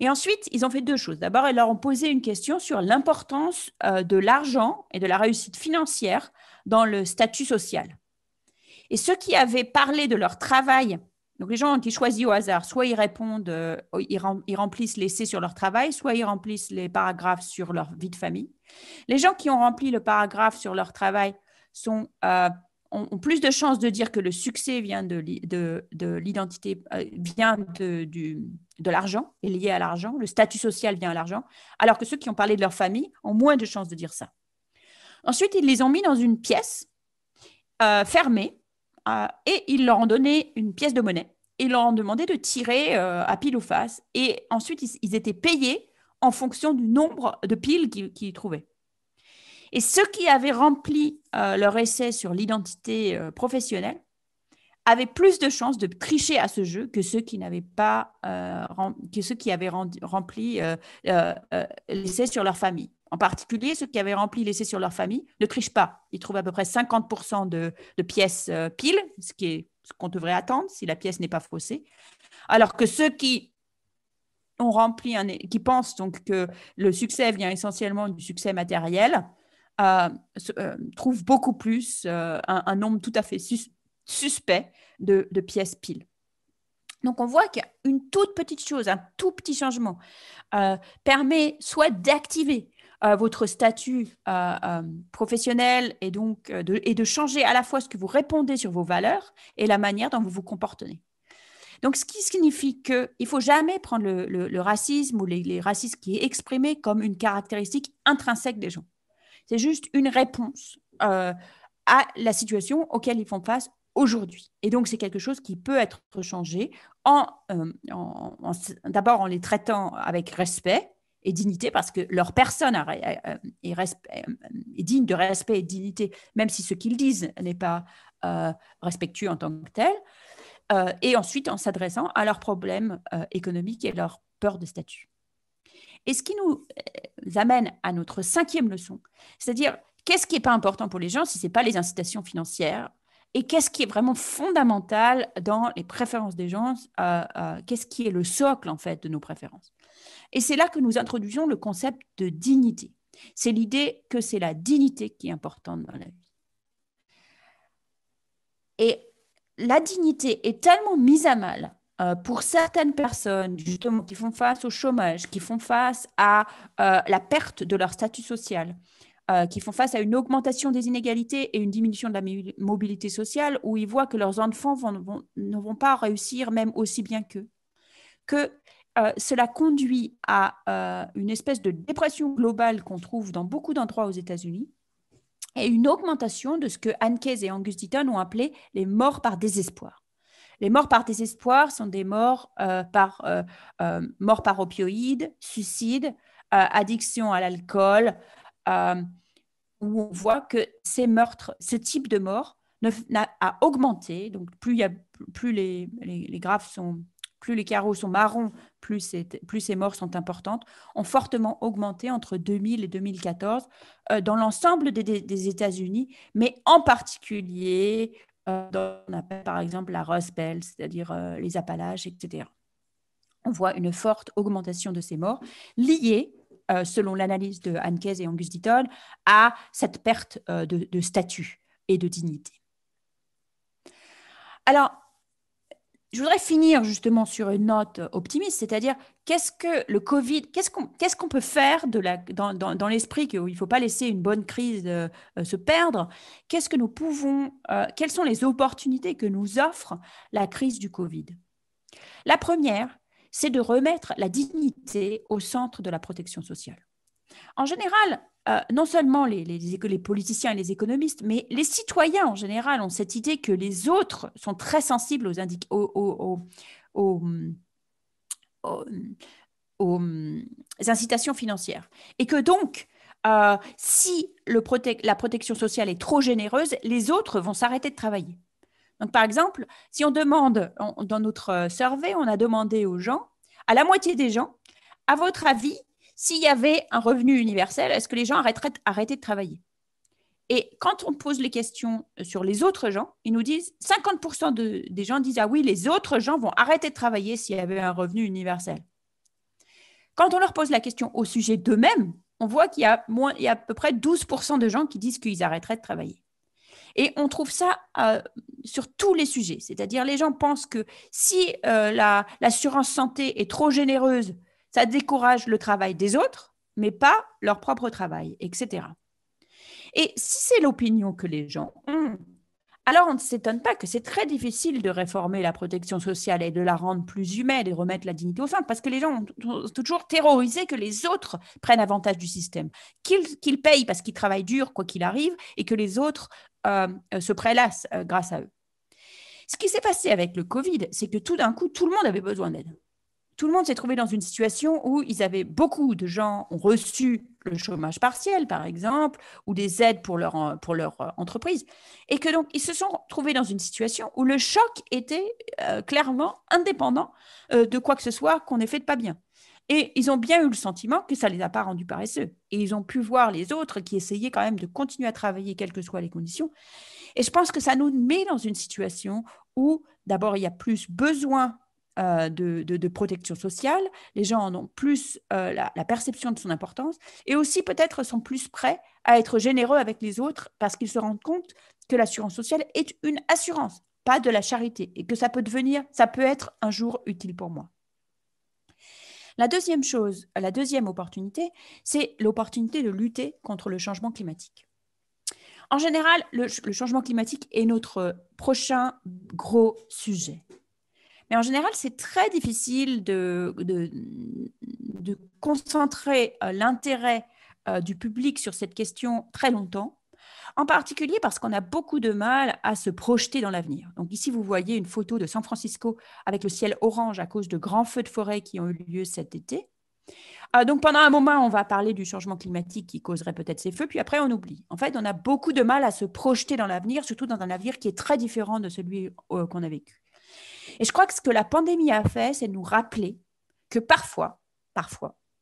Et ensuite, ils ont fait deux choses. D'abord, ils leur ont posé une question sur l'importance de l'argent et de la réussite financière dans le statut social. Et ceux qui avaient parlé de leur travail, donc les gens ont été choisis au hasard, soit ils répondent, ils remplissent l'essai sur leur travail, soit ils remplissent les paragraphes sur leur vie de famille. Les gens qui ont rempli le paragraphe sur leur travail ont plus de chances de dire que le succès vient de l'identité, vient de l'argent, est lié à l'argent, le statut social vient à l'argent, alors que ceux qui ont parlé de leur famille ont moins de chances de dire ça. Ensuite, ils les ont mis dans une pièce fermée et ils leur ont donné une pièce de monnaie. Ils leur ont demandé de tirer à pile ou face et ensuite, ils étaient payés en fonction du nombre de piles qu'ils trouvaient. Et ceux qui avaient rempli leur essai sur l'identité professionnelle avaient plus de chances de tricher à ce jeu que ceux qui n'avaient pas rempli l'essai sur leur famille. En particulier, ceux qui avaient rempli l'essai sur leur famille ne trichent pas. Ils trouvent à peu près 50% de pièces piles, ce qu'on devrait attendre si la pièce n'est pas faussée. Alors que ceux qui ont rempli qui pensent donc que le succès vient essentiellement du succès matériel, trouve beaucoup plus un nombre tout à fait suspect de pièces piles. Donc, on voit qu'une toute petite chose, un tout petit changement permet soit d'activer votre statut professionnel et donc de changer à la fois ce que vous répondez sur vos valeurs et la manière dont vous vous comportez. Donc, ce qui signifie qu'il ne faut jamais prendre le racisme ou les racismes qui est exprimé comme une caractéristique intrinsèque des gens. C'est juste une réponse à la situation auquel ils font face aujourd'hui. Et donc, c'est quelque chose qui peut être changé d'abord en les traitant avec respect et dignité, parce que leur personne est digne de respect et de dignité, même si ce qu'ils disent n'est pas respectueux en tant que tel. Et ensuite, en s'adressant à leurs problèmes économiques et leurs peurs de statut. Et ce qui nous amène à notre 5e leçon, c'est-à-dire qu'est-ce qui n'est pas important pour les gens si ce n'est pas les incitations financières et qu'est-ce qui est vraiment fondamental dans les préférences des gens, qu'est-ce qui est le socle en fait de nos préférences. Et c'est là que nous introduisons le concept de dignité. C'est l'idée que c'est la dignité qui est importante dans la vie. Et la dignité est tellement mise à mal pour certaines personnes justement qui font face au chômage, qui font face à la perte de leur statut social, qui font face à une augmentation des inégalités et une diminution de la mobilité sociale, où ils voient que leurs enfants ne vont pas réussir même aussi bien qu'eux, que cela conduit à une espèce de dépression globale qu'on trouve dans beaucoup d'endroits aux États-Unis, et une augmentation de ce que Anne Keyes et Angus Deaton ont appelé les morts par désespoir. Les morts par désespoir sont des morts par opioïdes, suicide, addiction à l'alcool, où on voit que ces meurtres, ce type de mort a augmenté. Donc plus les carreaux sont marrons, plus ces morts sont importantes, ont fortement augmenté entre 2000 et 2014 dans l'ensemble des États-Unis, mais en particulier dans on appelle par exemple la Rust Belt, c'est-à-dire les Appalaches, etc. On voit une forte augmentation de ces morts liée, selon l'analyse de Anne Keyes et Angus Deaton, à cette perte de statut et de dignité. Alors, je voudrais finir justement sur une note optimiste, c'est-à-dire qu'est-ce que le Covid, qu'est-ce qu'on peut faire dans l'esprit qu'il ne faut pas laisser une bonne crise se perdre. Qu'est-ce que nous pouvons, quelles sont les opportunités que nous offre la crise du Covid? La première, c'est de remettre la dignité au centre de la protection sociale. En général, non seulement les politiciens et les économistes, mais les citoyens en général ont cette idée que les autres sont très sensibles aux incitations financières. Et que donc, si la protection sociale est trop généreuse, les autres vont s'arrêter de travailler. Donc, par exemple, si on demande, dans notre survey, on a demandé aux gens, à la moitié des gens, à votre avis, s'il y avait un revenu universel, est-ce que les gens arrêtaient de travailler? Et quand on pose les questions sur les autres gens, ils nous disent, 50% des gens disent, ah oui, les autres gens vont arrêter de travailler s'il y avait un revenu universel. Quand on leur pose la question au sujet d'eux-mêmes, on voit qu'il y a à peu près 12% de gens qui disent qu'ils arrêteraient de travailler. Et on trouve ça sur tous les sujets. C'est-à-dire, les gens pensent que si l'assurance santé est trop généreuse, ça décourage le travail des autres, mais pas leur propre travail, etc. Et si c'est l'opinion que les gens ont, alors on ne s'étonne pas que c'est très difficile de réformer la protection sociale et de la rendre plus humaine et remettre la dignité au centre, parce que les gens ont toujours terrorisé que les autres prennent avantage du système, qu'ils payent parce qu'ils travaillent dur, quoi qu'il arrive, et que les autres se prélassent grâce à eux. Ce qui s'est passé avec le Covid, c'est que tout d'un coup, tout le monde avait besoin d'aide. Tout le monde s'est trouvé dans une situation où beaucoup de gens ont reçu le chômage partiel, par exemple, ou des aides pour leur entreprise, et que donc ils se sont trouvés dans une situation où le choc était clairement indépendant de quoi que ce soit qu'on ait fait de pas bien. Et ils ont bien eu le sentiment que ça ne les a pas rendus paresseux. Et ils ont pu voir les autres qui essayaient quand même de continuer à travailler, quelles que soient les conditions. Et je pense que ça nous met dans une situation où, d'abord, il y a plus besoin de protection sociale, les gens en ont plus la perception de son importance, et aussi peut-être sont plus prêts à être généreux avec les autres parce qu'ils se rendent compte que l'assurance sociale est une assurance, pas de la charité, et que ça peut être un jour utile pour moi. La deuxième opportunité, c'est l'opportunité de lutter contre le changement climatique. En général, le changement climatique est notre prochain gros sujet. Mais en général, c'est très difficile de concentrer l'intérêt du public sur cette question très longtemps, en particulier parce qu'on a beaucoup de mal à se projeter dans l'avenir. Donc ici, vous voyez une photo de San Francisco avec le ciel orange à cause de grands feux de forêt qui ont eu lieu cet été. Donc pendant un moment, on va parler du changement climatique qui causerait peut-être ces feux, puis après on oublie. En fait, on a beaucoup de mal à se projeter dans l'avenir, surtout dans un avenir qui est très différent de celui qu'on a vécu. Et je crois que ce que la pandémie a fait, c'est nous rappeler que parfois,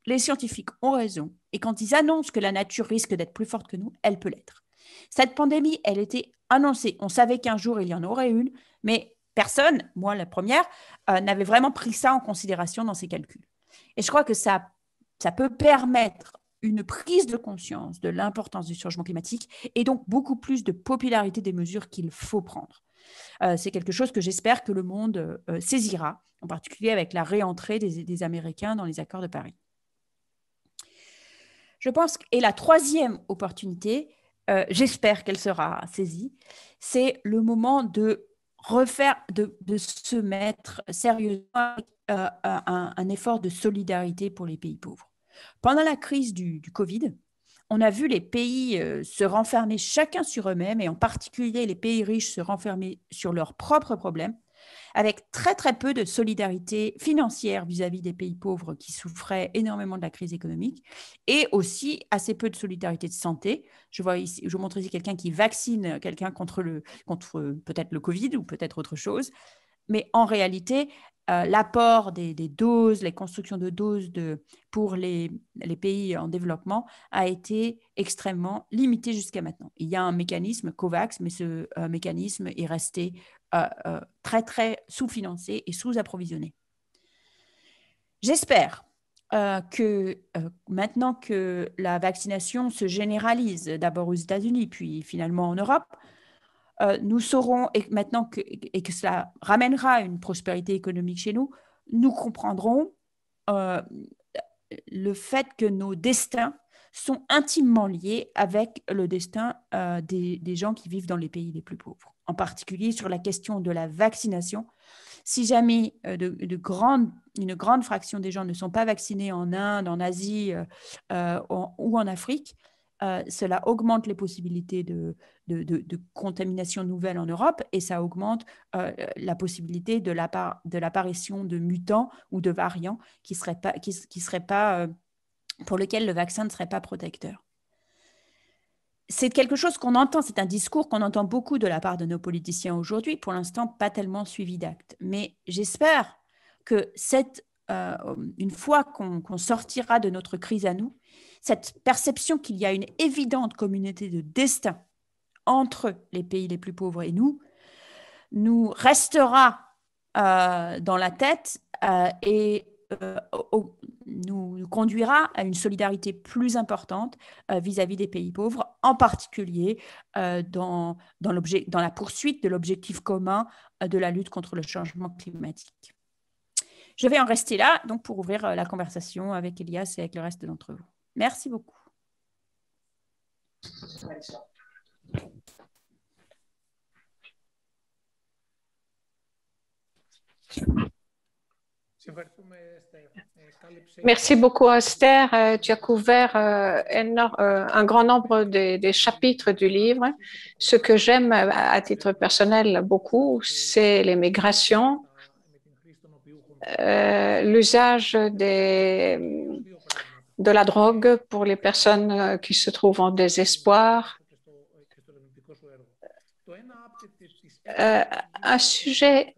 les scientifiques ont raison, et quand ils annoncent que la nature risque d'être plus forte que nous, elle peut l'être. Cette pandémie, elle était annoncée. On savait qu'un jour, il y en aurait une, mais personne, moi la première, n'avait vraiment pris ça en considération dans ses calculs. Et je crois que ça peut permettre une prise de conscience de l'importance du changement climatique et donc beaucoup plus de popularité des mesures qu'il faut prendre. C'est quelque chose que j'espère que le monde saisira, en particulier avec la réentrée des Américains dans les accords de Paris. Je pense et la troisième opportunité, j'espère qu'elle sera saisie, c'est le moment de se mettre sérieusement un effort de solidarité pour les pays pauvres. Pendant la crise du Covid, on a vu les pays se renfermer chacun sur eux-mêmes, et en particulier les pays riches se renfermer sur leurs propres problèmes, avec très très peu de solidarité financière vis-à-vis des pays pauvres qui souffraient énormément de la crise économique, et aussi assez peu de solidarité de santé. Je vous montre ici quelqu'un qui vaccine quelqu'un contre peut-être le Covid ou peut-être autre chose, mais en réalité, l'apport des doses, les constructions de doses pour les pays en développement a été extrêmement limité jusqu'à maintenant. Il y a un mécanisme COVAX, mais ce mécanisme est resté très, très sous-financé et sous-approvisionné. J'espère que maintenant que la vaccination se généralise, d'abord aux États-Unis, puis finalement en Europe, nous saurons, et que cela ramènera une prospérité économique chez nous, nous comprendrons le fait que nos destins sont intimement liés avec le destin des gens qui vivent dans les pays les plus pauvres. En particulier sur la question de la vaccination, Si jamais une grande fraction des gens ne sont pas vaccinés en Inde, en Asie ou en Afrique, cela augmente les possibilités de contamination nouvelle en Europe et ça augmente la possibilité de l'apparition de mutants ou de variants pour lesquels le vaccin ne serait pas protecteur. C'est quelque chose qu'on entend, c'est un discours qu'on entend beaucoup de la part de nos politiciens aujourd'hui, pour l'instant pas tellement suivi d'actes. Mais j'espère que une fois qu'on sortira de notre crise à nous, cette perception qu'il y a une évidente communauté de destin entre les pays les plus pauvres et nous restera dans la tête et nous conduira à une solidarité plus importante vis-à-vis des pays pauvres, en particulier dans la poursuite de l'objectif commun de la lutte contre le changement climatique. Je vais en rester là donc pour ouvrir la conversation avec Elias et avec le reste d'entre vous. Merci beaucoup.
Merci beaucoup, Esther. Tu as couvert un grand nombre des chapitres du livre. Ce que j'aime à titre personnel beaucoup, c'est les migrations, l'usage de la drogue pour les personnes qui se trouvent en désespoir. Un sujet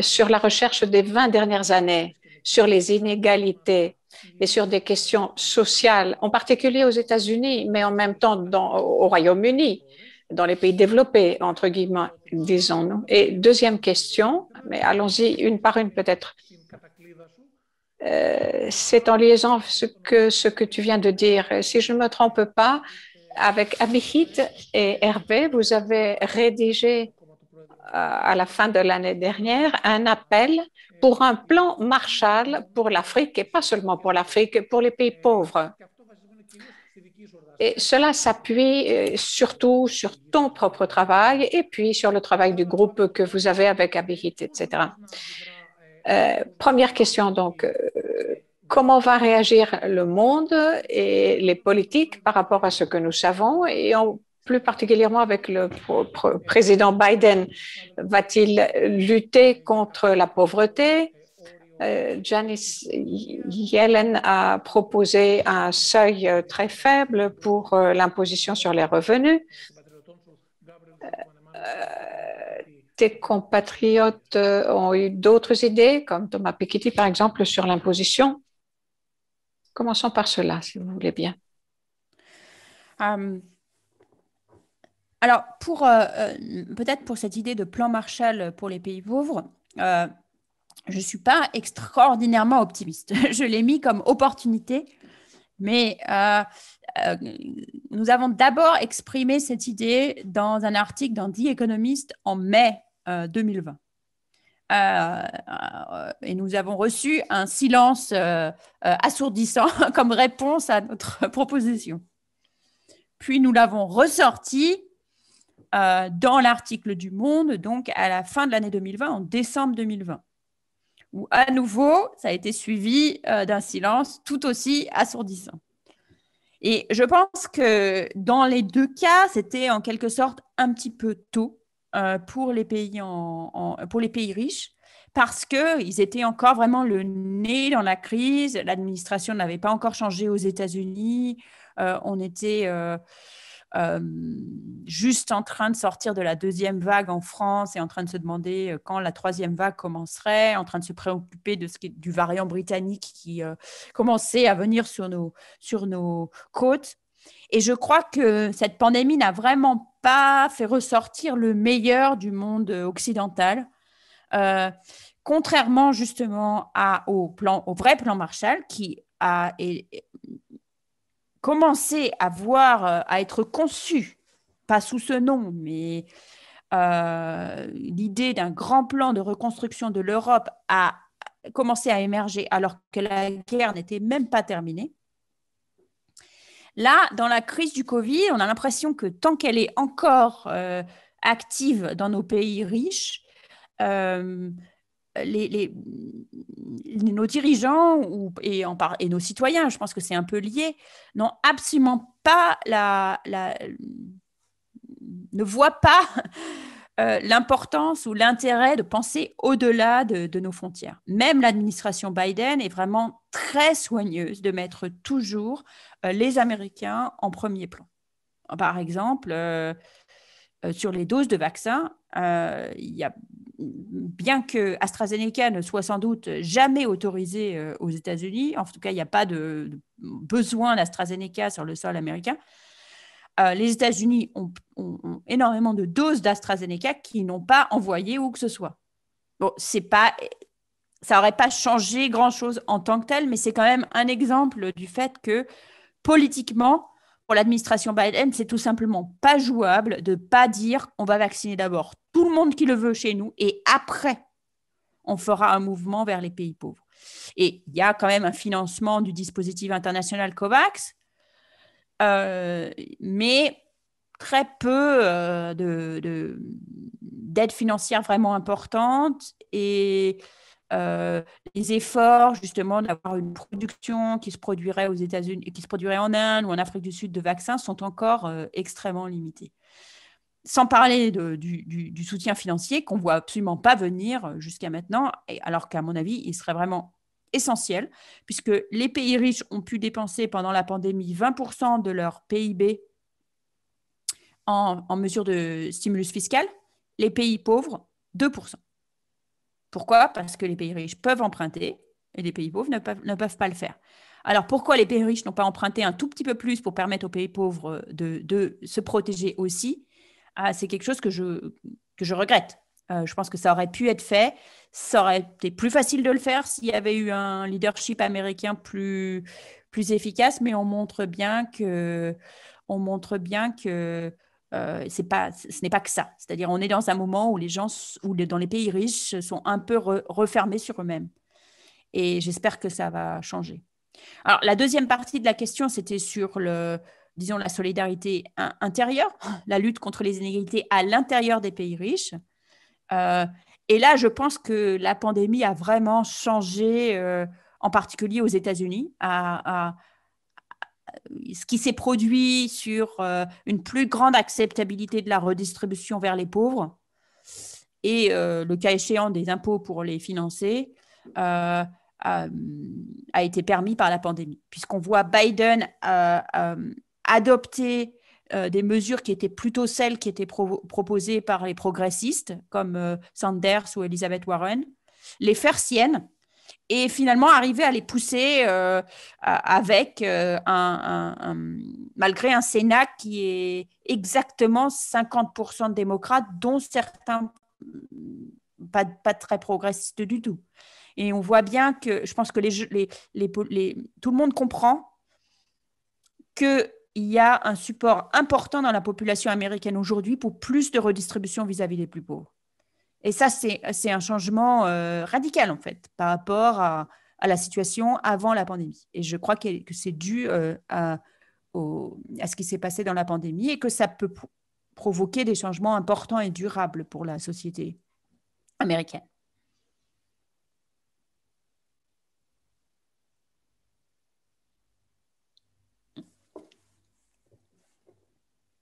sur la recherche des 20 dernières années, sur les inégalités et sur des questions sociales, en particulier aux États-Unis, mais en même temps au Royaume-Uni, dans les pays développés, entre guillemets, disons-nous. Et deuxième question, mais allons-y une par une peut-être. C'est en liaison avec ce que tu viens de dire. Si je ne me trompe pas, avec Abhijit et Hervé, vous avez rédigé à la fin de l'année dernière un appel pour un plan Marshall pour l'Afrique, et pas seulement pour l'Afrique, pour les pays pauvres. Et cela s'appuie surtout sur ton propre travail et puis sur le travail du groupe que vous avez avec Abhijit, etc. Première question donc, comment va réagir le monde et les politiques par rapport à ce que nous savons et plus particulièrement avec le président Biden? Va-t-il lutter contre la pauvreté? Janet Yellen a proposé un seuil très faible pour l'imposition sur les revenus. Tes compatriotes ont eu d'autres idées, comme Thomas Piketty, par exemple, sur l'imposition. Commençons par cela, si vous voulez bien.
Alors, peut-être pour cette idée de plan Marshall pour les pays pauvres, je ne suis pas extraordinairement optimiste. Je l'ai mis comme opportunité, mais nous avons d'abord exprimé cette idée dans un article dans The Economist en mai 2020. Et nous avons reçu un silence assourdissant comme réponse à notre proposition. Puis nous l'avons ressorti dans l'article du Monde, donc à la fin de l'année 2020, en décembre 2020, où à nouveau, ça a été suivi d'un silence tout aussi assourdissant. Et je pense que dans les deux cas, c'était en quelque sorte un petit peu tôt pour les pays riches, parce qu'ils étaient encore vraiment le nez dans la crise. L'administration n'avait pas encore changé aux États-Unis. On était juste en train de sortir de la deuxième vague en France et en train de se demander quand la troisième vague commencerait, en train de se préoccuper du variant britannique qui commençait à venir sur nos côtes. Et je crois que cette pandémie n'a vraiment pas fait ressortir le meilleur du monde occidental, contrairement justement au vrai plan Marshall qui a commencé à être conçu, pas sous ce nom, mais l'idée d'un grand plan de reconstruction de l'Europe a commencé à émerger alors que la guerre n'était même pas terminée. Là, dans la crise du Covid, on a l'impression que tant qu'elle est encore active dans nos pays riches, nos dirigeants et nos citoyens, je pense que c'est un peu lié, n'ont absolument pas ne voient pas l'importance ou l'intérêt de penser au-delà de nos frontières. Même l'administration Biden est vraiment très soigneuse de mettre toujours les Américains en premier plan. Par exemple, sur les doses de vaccins, bien que AstraZeneca ne soit sans doute jamais autorisé aux États-Unis, en tout cas, il n'y a pas de besoin d'AstraZeneca sur le sol américain, les États-Unis ont énormément de doses d'AstraZeneca qui n'ont pas envoyé où que ce soit. Bon, ça n'aurait pas changé grand-chose en tant que tel, mais c'est quand même un exemple du fait que politiquement, pour l'administration Biden, c'est tout simplement pas jouable de ne pas dire on va vacciner d'abord tout le monde qui le veut chez nous et après, on fera un mouvement vers les pays pauvres. Et il y a quand même un financement du dispositif international COVAX, mais très peu d'aide financière vraiment importante et les efforts justement d'avoir une production qui se produirait aux États-Unis, qui se produirait en Inde ou en Afrique du Sud de vaccins sont encore extrêmement limités. Sans parler du soutien financier qu'on ne voit absolument pas venir jusqu'à maintenant, alors qu'à mon avis, il serait vraiment essentiel, puisque les pays riches ont pu dépenser pendant la pandémie 20% de leur PIB en mesure de stimulus fiscal, les pays pauvres, 2%. Pourquoi? Parce que les pays riches peuvent emprunter et les pays pauvres ne peuvent pas le faire. Alors, pourquoi les pays riches n'ont pas emprunté un tout petit peu plus pour permettre aux pays pauvres de se protéger aussi? C'est quelque chose que je regrette. Je pense que ça aurait pu être fait. Ça aurait été plus facile de le faire s'il y avait eu un leadership américain plus efficace, mais on montre bien que ce n'est pas que ça. C'est-à-dire, on est dans un moment où les gens, dans les pays riches, sont un peu refermés sur eux-mêmes. Et j'espère que ça va changer. Alors, la deuxième partie de la question, c'était sur disons, la solidarité intérieure, la lutte contre les inégalités à l'intérieur des pays riches. Et là, je pense que la pandémie a vraiment changé, en particulier aux États-Unis, ce qui s'est produit sur une plus grande acceptabilité de la redistribution vers les pauvres et le cas échéant des impôts pour les financer a été permis par la pandémie, puisqu'on voit Biden adopter des mesures qui étaient plutôt celles qui étaient proposées par les progressistes, comme Sanders ou Elizabeth Warren, les faire siennes et finalement arriver à les pousser avec malgré un Sénat qui est exactement 50% de démocrates, dont certains pas très progressistes du tout. Et on voit bien que, je pense que tout le monde comprend qu'il y a un support important dans la population américaine aujourd'hui pour plus de redistribution vis-à-vis des plus pauvres. Et ça, c'est un changement radical, en fait, par rapport à la situation avant la pandémie. Et je crois que c'est dû à ce qui s'est passé dans la pandémie et que ça peut provoquer des changements importants et durables pour la société américaine.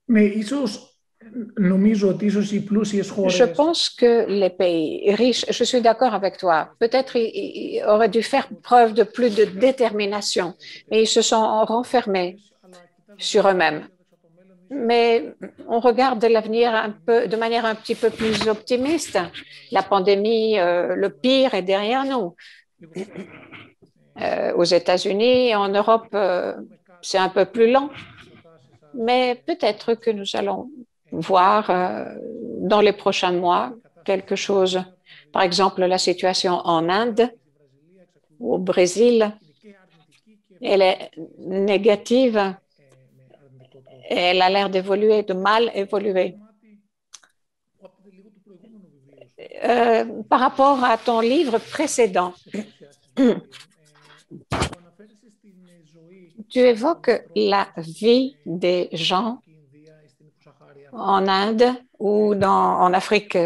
Je pense que les pays riches, je suis d'accord avec toi, peut-être ils auraient dû faire preuve de plus de détermination, mais ils se sont renfermés sur eux-mêmes. Mais on regarde l'avenir de manière un petit peu plus optimiste. La pandémie, le pire est derrière nous. Aux États-Unis et en Europe, c'est un peu plus lent. Mais peut-être que nous allons voir dans les prochains mois quelque chose. Par exemple, la situation en Inde, au Brésil, elle est négative et elle a l'air d'évoluer, de mal évoluer. Par rapport à ton livre précédent, tu évoques la vie des gens en Inde ou en Afrique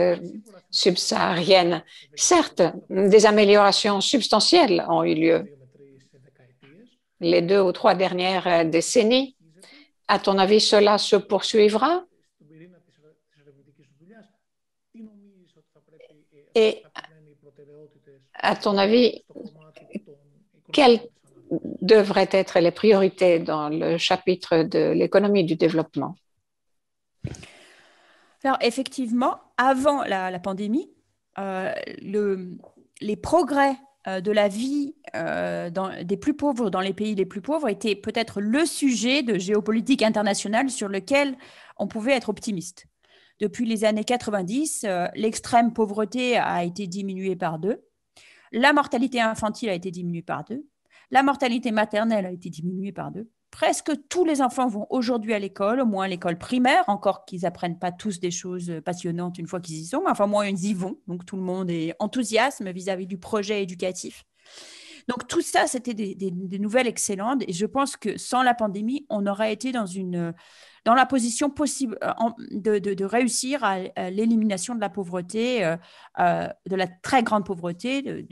subsaharienne. Certes, des améliorations substantielles ont eu lieu les 2 ou 3 dernières décennies. À ton avis, cela se poursuivra? Et à ton avis, quelles devraient être les priorités dans le chapitre de l'économie du développement?
Alors, effectivement, avant la pandémie, les progrès de la vie des plus pauvres dans les pays les plus pauvres étaient peut-être le sujet de géopolitique internationale sur lequel on pouvait être optimiste. Depuis les années 90, l'extrême pauvreté a été diminuée par 2, la mortalité infantile a été diminuée par 2, la mortalité maternelle a été diminuée par 2. Presque tous les enfants vont aujourd'hui à l'école, au moins à l'école primaire, encore qu'ils n'apprennent pas tous des choses passionnantes une fois qu'ils y sont, mais enfin, moins ils y vont. Donc, tout le monde est enthousiaste vis-à-vis du projet éducatif. Donc, tout ça, c'était des nouvelles excellentes. Et je pense que sans la pandémie, on aurait été dans la position possible de réussir à l'élimination de la pauvreté, de la très grande pauvreté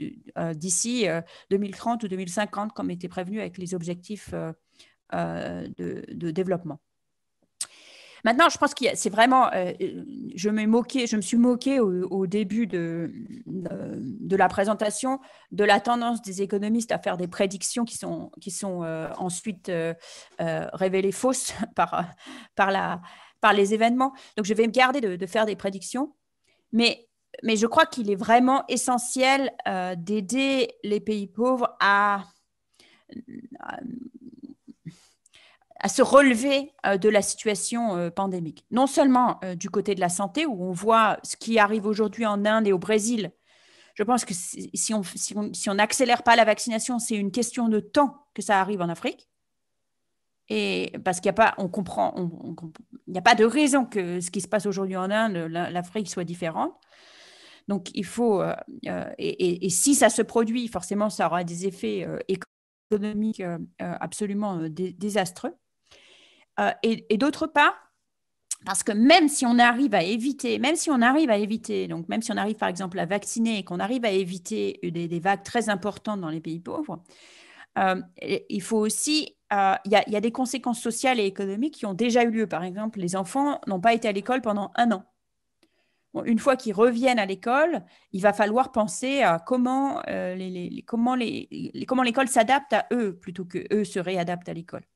d'ici 2030 ou 2050, comme était prévenu avec les objectifs de développement. Maintenant, je pense que c'est vraiment, je me suis moquée au début de la présentation de la tendance des économistes à faire des prédictions qui sont ensuite révélées fausses par les événements. Donc, je vais me garder de faire des prédictions, mais je crois qu'il est vraiment essentiel d'aider les pays pauvres à se relever de la situation pandémique. Non seulement du côté de la santé, où on voit ce qui arrive aujourd'hui en Inde et au Brésil. Je pense que si on n'accélère pas la vaccination, c'est une question de temps que ça arrive en Afrique. Et parce qu'il n'y a pas, on comprend, il n'y a pas de raison que ce qui se passe aujourd'hui en Inde, l'Afrique soit différente. Donc, il faut, et si ça se produit, forcément, ça aura des effets économiques absolument désastreux. Et d'autre part, parce que même si on arrive à éviter, donc même si on arrive par exemple à vacciner et qu'on arrive à éviter des vagues très importantes dans les pays pauvres, il faut aussi, il y a des conséquences sociales et économiques qui ont déjà eu lieu. Par exemple, les enfants n'ont pas été à l'école pendant 1 an. Bon, une fois qu'ils reviennent à l'école, il va falloir penser à comment l'école s'adapte à eux plutôt qu'eux se réadaptent à l'école.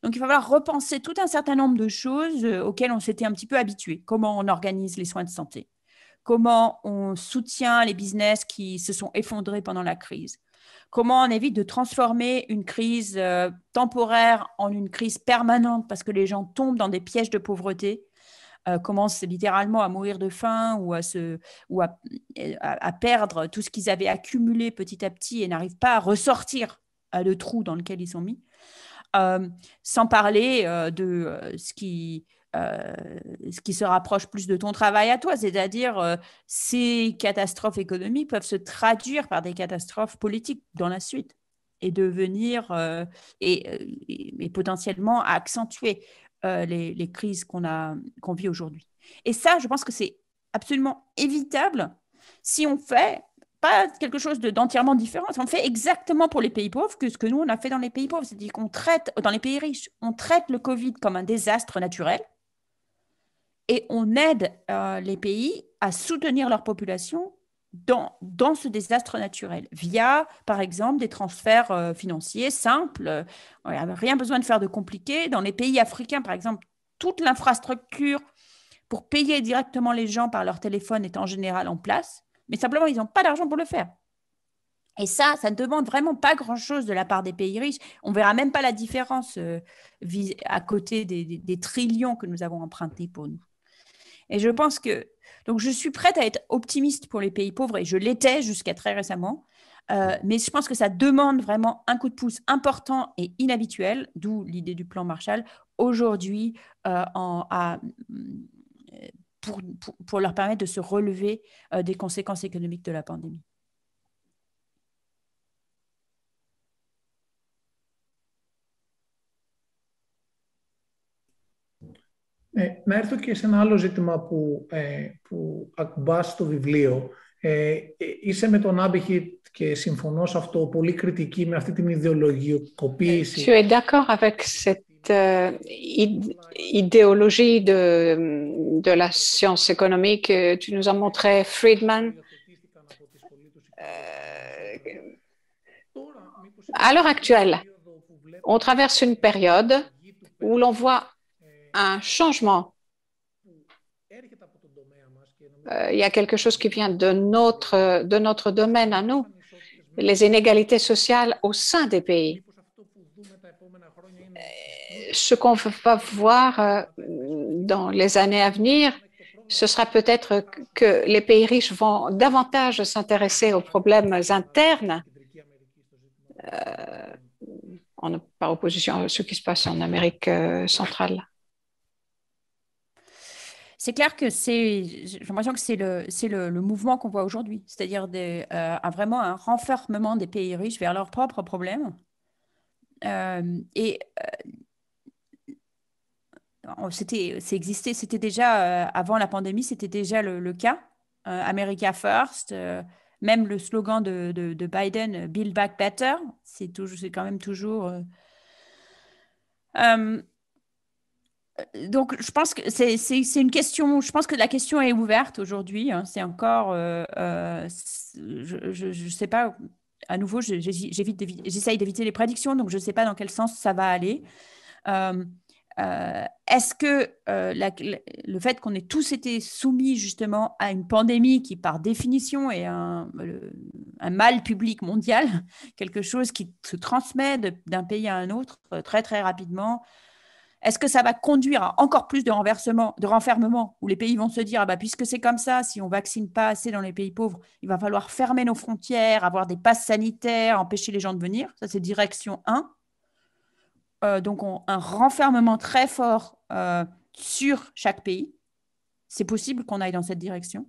Donc, il va falloir repenser tout un certain nombre de choses auxquelles on s'était un petit peu habitué. Comment on organise les soins de santé, comment on soutient les business qui se sont effondrés pendant la crise, comment on évite de transformer une crise temporaire en une crise permanente parce que les gens tombent dans des pièges de pauvreté, commencent littéralement à mourir de faim ou à perdre tout ce qu'ils avaient accumulé petit à petit et n'arrivent pas à ressortir le trou dans lequel ils sont mis. Sans parler de ce qui se rapproche plus de ton travail à toi, c'est-à-dire ces catastrophes économiques peuvent se traduire par des catastrophes politiques dans la suite et devenir et potentiellement accentuer les crises qu'on vit aujourd'hui. Et ça, je pense que c'est absolument évitable si on fait pas quelque chose d'entièrement différent. On fait exactement pour les pays pauvres que ce que nous, on a fait dans les pays pauvres. C'est-à-dire qu'on traite, dans les pays riches, on traite le Covid comme un désastre naturel et on aide les pays à soutenir leur population dans ce désastre naturel via, par exemple, des transferts financiers simples. Il n'y a rien besoin de faire de compliqué. Dans les pays africains, par exemple, toute l'infrastructure pour payer directement les gens par leur téléphone est en général en place. Mais simplement, ils n'ont pas d'argent pour le faire. Et ça ne demande vraiment pas grand-chose de la part des pays riches. On ne verra même pas la différence à côté des trillions que nous avons empruntés pour nous. Et je pense que... Donc, je suis prête à être optimiste pour les pays pauvres, et je l'étais jusqu'à très récemment. Mais je pense que ça demande vraiment un coup de pouce important et inhabituel, d'où l'idée du plan Marshall, aujourd'hui, pour leur permettre de se relever des conséquences économiques de la pandémie.
Να έρθω και σε ένα άλλο ζήτημα που ακουμπάς στο βιβλίο. Είσαι με τον Άμπιχιτ και συμφωνώ σε αυτό, πολύ κριτική με αυτή την ιδεολογικοποίηση.
Tu es d'accord avec cette idéologie de la science économique? Tu nous as montré Friedman. À l'heure actuelle, on traverse une période où l'on voit un changement. Il y a quelque chose qui vient de notre domaine à nous, les inégalités sociales au sein des pays. Ce qu'on va voir dans les années à venir, ce sera peut-être que les pays riches vont davantage s'intéresser aux problèmes internes, par opposition à ce qui se passe en Amérique centrale.
C'est clair que j'ai l'impression que c'est le mouvement qu'on voit aujourd'hui, c'est-à-dire vraiment un renfermement des pays riches vers leurs propres problèmes. C'était déjà, avant la pandémie, c'était déjà le cas. America First, même le slogan de Biden, Build Back Better, c'est quand même toujours... donc, je pense que c'est une question. Je pense que la question est ouverte aujourd'hui. Hein, c'est encore. Je sais pas. À nouveau, j'essaye d'éviter les prédictions, donc je ne sais pas dans quel sens ça va aller. Est-ce que le fait qu'on ait tous été soumis justement à une pandémie qui, par définition, est un mal public mondial, quelque chose qui se transmet d'un pays à un autre très très rapidement? Est-ce que ça va conduire à encore plus de renfermement, où les pays vont se dire, ah bah, puisque c'est comme ça, si on ne vaccine pas assez dans les pays pauvres, il va falloir fermer nos frontières, avoir des passes sanitaires, empêcher les gens de venir. Ça, c'est direction 1. Donc, un renfermement très fort sur chaque pays. C'est possible qu'on aille dans cette direction.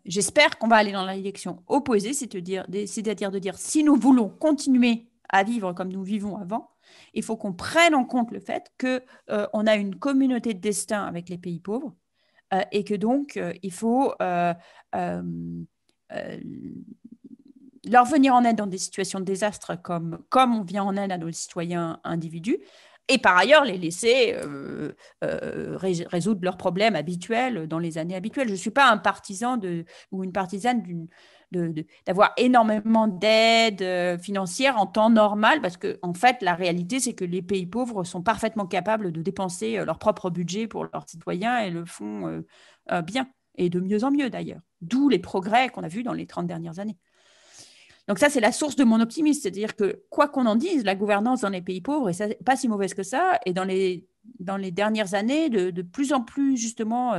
J'espère qu'on va aller dans la direction opposée, c'est-à-dire de dire, si nous voulons continuer à vivre comme nous vivons avant, il faut qu'on prenne en compte le fait qu'on a une communauté de destin avec les pays pauvres et que donc il faut leur venir en aide dans des situations de désastre comme on vient en aide à nos citoyens individus, et par ailleurs les laisser résoudre leurs problèmes habituels dans les années habituelles. Je ne suis pas un partisan ou une partisane d'avoir énormément d'aide financière en temps normal, parce que en fait, la réalité, c'est que les pays pauvres sont parfaitement capables de dépenser leur propre budget pour leurs citoyens et le font bien, et de mieux en mieux d'ailleurs. D'où les progrès qu'on a vus dans les 30 dernières années. Donc ça, c'est la source de mon optimisme, c'est-à-dire que quoi qu'on en dise, la gouvernance dans les pays pauvres est pas si mauvaise que ça, et dans les dernières années, de plus en plus justement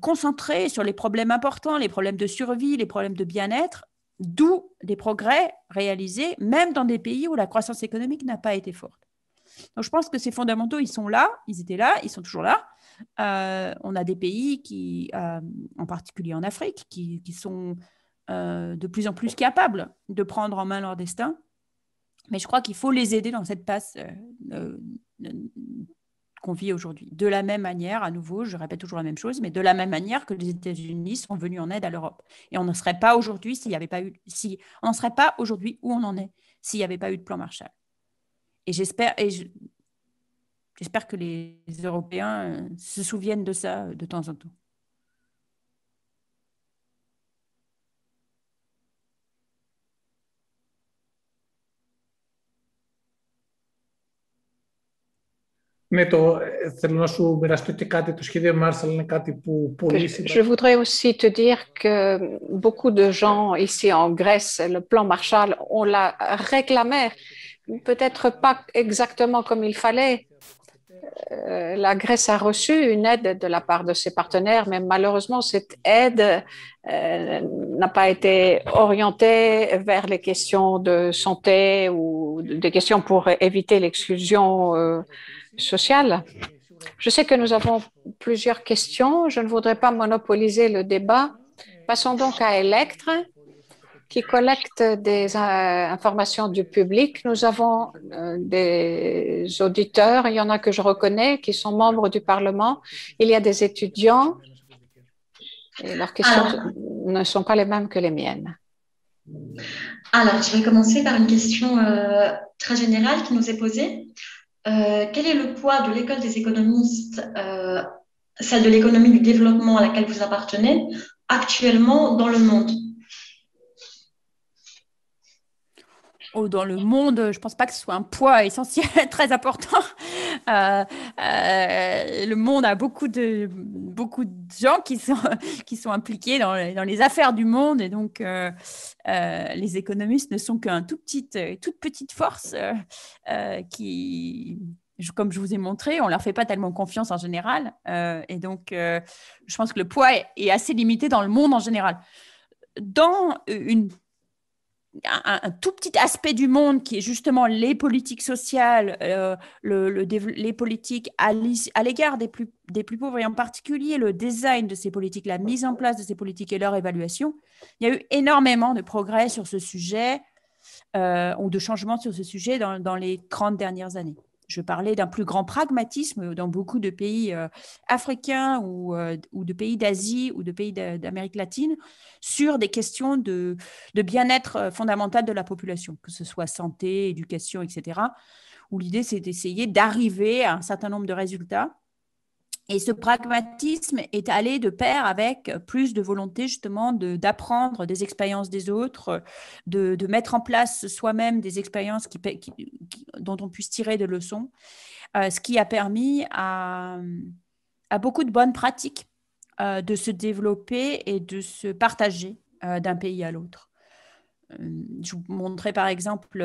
concentré sur les problèmes importants, les problèmes de survie, les problèmes de bien-être, d'où des progrès réalisés, même dans des pays où la croissance économique n'a pas été forte. Donc je pense que ces fondamentaux, ils sont là, ils étaient là, ils sont toujours là. On a des pays en particulier en Afrique, qui sont de plus en plus capables de prendre en main leur destin. Mais je crois qu'il faut les aider dans cette passe qu'on vit aujourd'hui. De la même manière, à nouveau, je répète toujours la même chose, mais de la même manière que les États-Unis sont venus en aide à l'Europe. Et on n'en serait pas aujourd'hui on n'en serait pas aujourd'hui où on en est s'il n'y avait pas eu de plan Marshall. Et j'espère que les Européens se souviennent de ça de temps en temps.
Θέλω να σου μοιραστώ και κάτι. Το σχέδιο Marshall είναι κάτι που πολύ
Je voudrais aussi te dire que beaucoup de gens ici en Grèce, le plan Marshall, on l'a réclamé, peut-être pas exactement comme il fallait. La Grèce a reçu une aide de la part de ses partenaires, mais malheureusement, cette aide n'a pas été orientée vers les questions de santé ou des questions pour éviter l'exclusion sociale. Je sais que nous avons plusieurs questions. Je ne voudrais pas monopoliser le débat. Passons donc à Electre, qui collecte des informations du public. Nous avons des auditeurs, il y en a que je reconnais, qui sont membres du Parlement. Il y a des étudiants et leurs questions ne sont pas les mêmes que les miennes.
Alors, je vais commencer par une question très générale qui nous est posée. Quel est le poids de l'école des économistes, celle de l'économie du développement à laquelle vous appartenez, actuellement dans le monde?
Dans le monde, je ne pense pas que ce soit un poids essentiel, très important. Le monde a beaucoup de gens qui sont impliqués dans les affaires du monde, et donc les économistes ne sont toute petite force qui, comme je vous ai montré, on ne leur fait pas tellement confiance en général. Et donc, je pense que le poids est assez limité dans le monde en général. Dans un tout petit aspect du monde qui est justement les politiques sociales, les politiques à l'égard des plus pauvres, et en particulier le design de ces politiques, la mise en place de ces politiques et leur évaluation. Il y a eu énormément de progrès sur ce sujet ou de changements sur ce sujet dans les 30 dernières années. Je parlais d'un plus grand pragmatisme dans beaucoup de pays africains ou de pays d'Asie ou de pays d'Amérique latine sur des questions de bien-être fondamental de la population, que ce soit santé, éducation, etc., où l'idée, c'est d'essayer d'arriver à un certain nombre de résultats. Et ce pragmatisme est allé de pair avec plus de volonté justement d'apprendre des expériences des autres, de mettre en place soi-même des expériences dont on puisse tirer des leçons, ce qui a permis à beaucoup de bonnes pratiques de se développer et de se partager d'un pays à l'autre. Je vous montrerai par exemple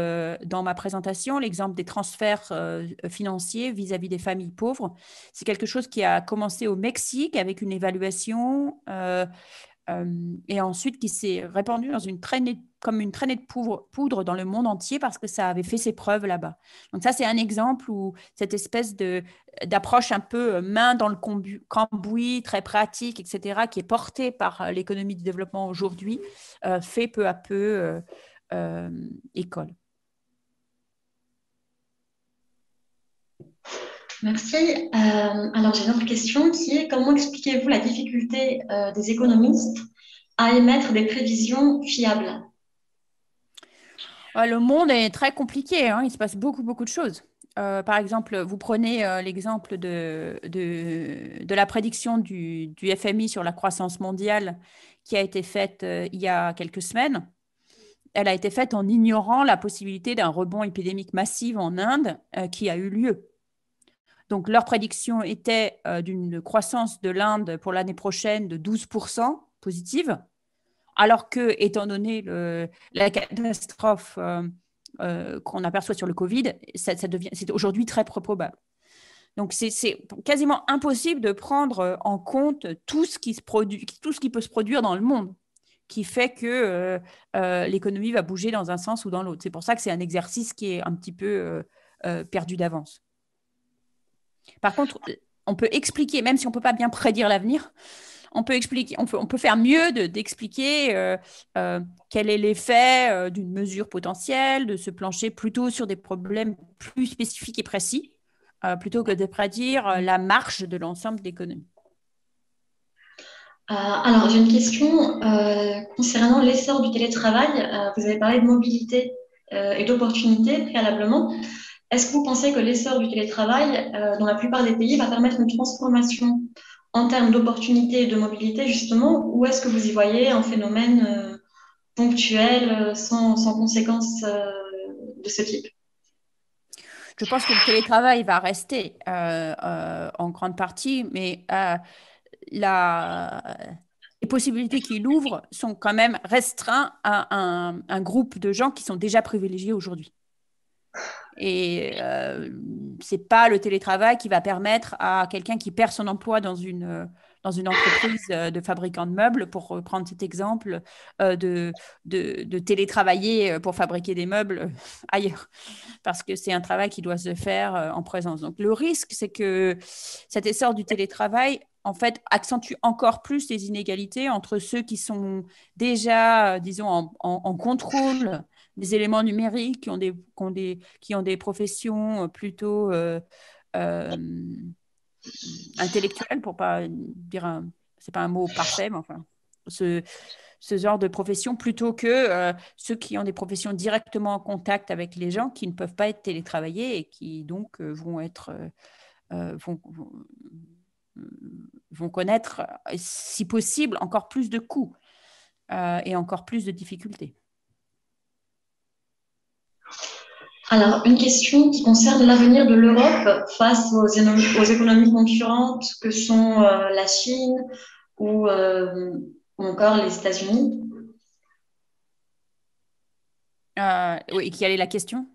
dans ma présentation l'exemple des transferts financiers vis-à-vis des familles pauvres. C'est quelque chose qui a commencé au Mexique avec une évaluation et ensuite qui s'est répandu comme une traînée de poudre dans le monde entier parce que ça avait fait ses preuves là-bas. Donc ça, c'est un exemple où cette espèce d'approche un peu main dans le cambouis, très pratique, etc., qui est portée par l'économie du développement aujourd'hui, fait peu à peu école.
Merci. Alors, j'ai une autre question qui est comment expliquez-vous la difficulté des économistes à émettre des prévisions fiables?
Le monde est très compliqué, hein. Il se passe beaucoup de choses. Par exemple, vous prenez l'exemple de la prédiction du FMI sur la croissance mondiale qui a été faite il y a quelques semaines. Elle a été faite en ignorant la possibilité d'un rebond épidémique massif en Inde qui a eu lieu. Donc, leur prédiction était d'une croissance de l'Inde pour l'année prochaine de 12% positive, alors que, étant donné la catastrophe qu'on aperçoit sur le Covid, c'est aujourd'hui très peu probable. Donc, c'est quasiment impossible de prendre en compte tout ce qui peut se produire dans le monde, qui fait que l'économie va bouger dans un sens ou dans l'autre. C'est pour ça que c'est un exercice qui est un petit peu perdu d'avance. Par contre, on peut expliquer, même si on ne peut pas bien prédire l'avenir, on peut faire mieux d'expliquer quel est l'effet d'une mesure potentielle, de se plancher plutôt sur des problèmes plus spécifiques et précis, plutôt que de prédire la marche de l'ensemble de l'économie.
Alors, j'ai une question concernant l'essor du télétravail. Vous avez parlé de mobilité et d'opportunités préalablement. Est-ce que vous pensez que l'essor du télétravail dans la plupart des pays va permettre une transformation en termes d'opportunités et de mobilité, justement, ou est-ce que vous y voyez un phénomène ponctuel, sans conséquence de ce type?
Je pense que le télétravail va rester en grande partie, mais les possibilités qu'il ouvre sont quand même restreintes à un groupe de gens qui sont déjà privilégiés aujourd'hui. Et ce n'est pas le télétravail qui va permettre à quelqu'un qui perd son emploi dans une dans une entreprise de fabricant de meubles, pour reprendre cet exemple, de télétravailler pour fabriquer des meubles ailleurs, parce que c'est un travail qui doit se faire en présence. Donc, le risque, c'est que cet essor du télétravail, en fait, accentue encore plus les inégalités entre ceux qui sont déjà, disons, en contrôle des éléments numériques, qui ont des professions plutôt intellectuelles, pour pas dire c'est pas un mot parfait, mais enfin, ce genre de profession, plutôt que ceux qui ont des professions directement en contact avec les gens, qui ne peuvent pas être télétravaillés et qui donc vont connaître, si possible, encore plus de coûts et encore plus de difficultés.
Alors, une question qui concerne l'avenir de l'Europe face aux économies concurrentes que sont la Chine ou encore les États-Unis.
Oui, quelle est la question?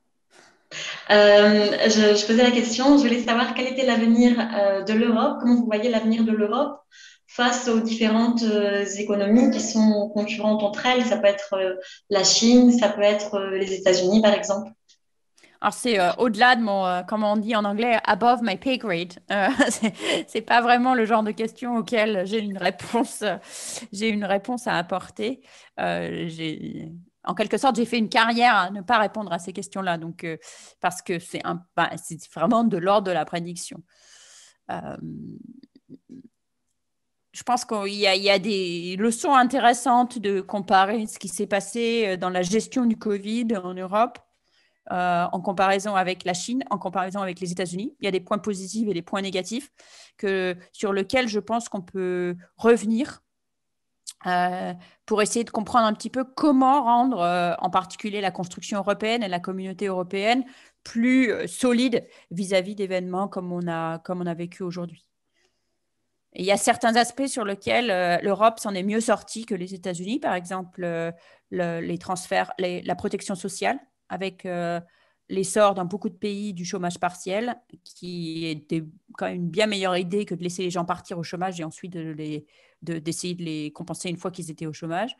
Je posais la question, je voulais savoir quel était l'avenir de l'Europe, comment vous voyez l'avenir de l'Europe face aux différentes économies qui sont concurrentes entre elles. Ça peut être la Chine, ça peut être les États-Unis, par exemple.
Alors, c'est au-delà de mon, comme on dit en anglais, above my pay grade. C'est pas vraiment le genre de question auquel j'ai une réponse à apporter. En quelque sorte, j'ai fait une carrière à ne pas répondre à ces questions-là, donc, parce que c'est vraiment de l'ordre de la prédiction. Je pense qu'il y a des leçons intéressantes de comparer ce qui s'est passé dans la gestion du Covid en Europe, en comparaison avec la Chine, en comparaison avec les États-Unis. Il y a des points positifs et des points négatifs sur lesquels je pense qu'on peut revenir pour essayer de comprendre un petit peu comment rendre en particulier la construction européenne et la communauté européenne plus solide vis-à-vis d'événements comme on a vécu aujourd'hui. Et il y a certains aspects sur lesquels l'Europe s'en est mieux sortie que les États-Unis, par exemple les transferts, la protection sociale, avec l'essor dans beaucoup de pays du chômage partiel, qui était quand même une bien meilleure idée que de laisser les gens partir au chômage et ensuite d'essayer de les compenser une fois qu'ils étaient au chômage.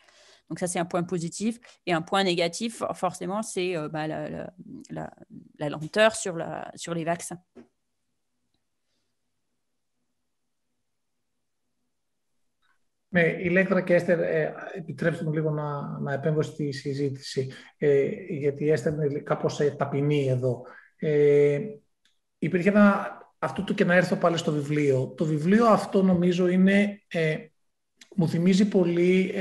Donc ça, c'est un point positif. Et un point négatif, forcément, c'est la lenteur sur les vaccins.
Ναι, Ηλέκτρα και Έστερ, επιτρέψτε μου λίγο να επέμβω στη συζήτηση, γιατί η Έστερ είναι κάπως ταπεινή εδώ. Υπήρχε αυτό του και να έρθω πάλι στο βιβλίο. Το βιβλίο αυτό νομίζω είναι, μου θυμίζει πολύ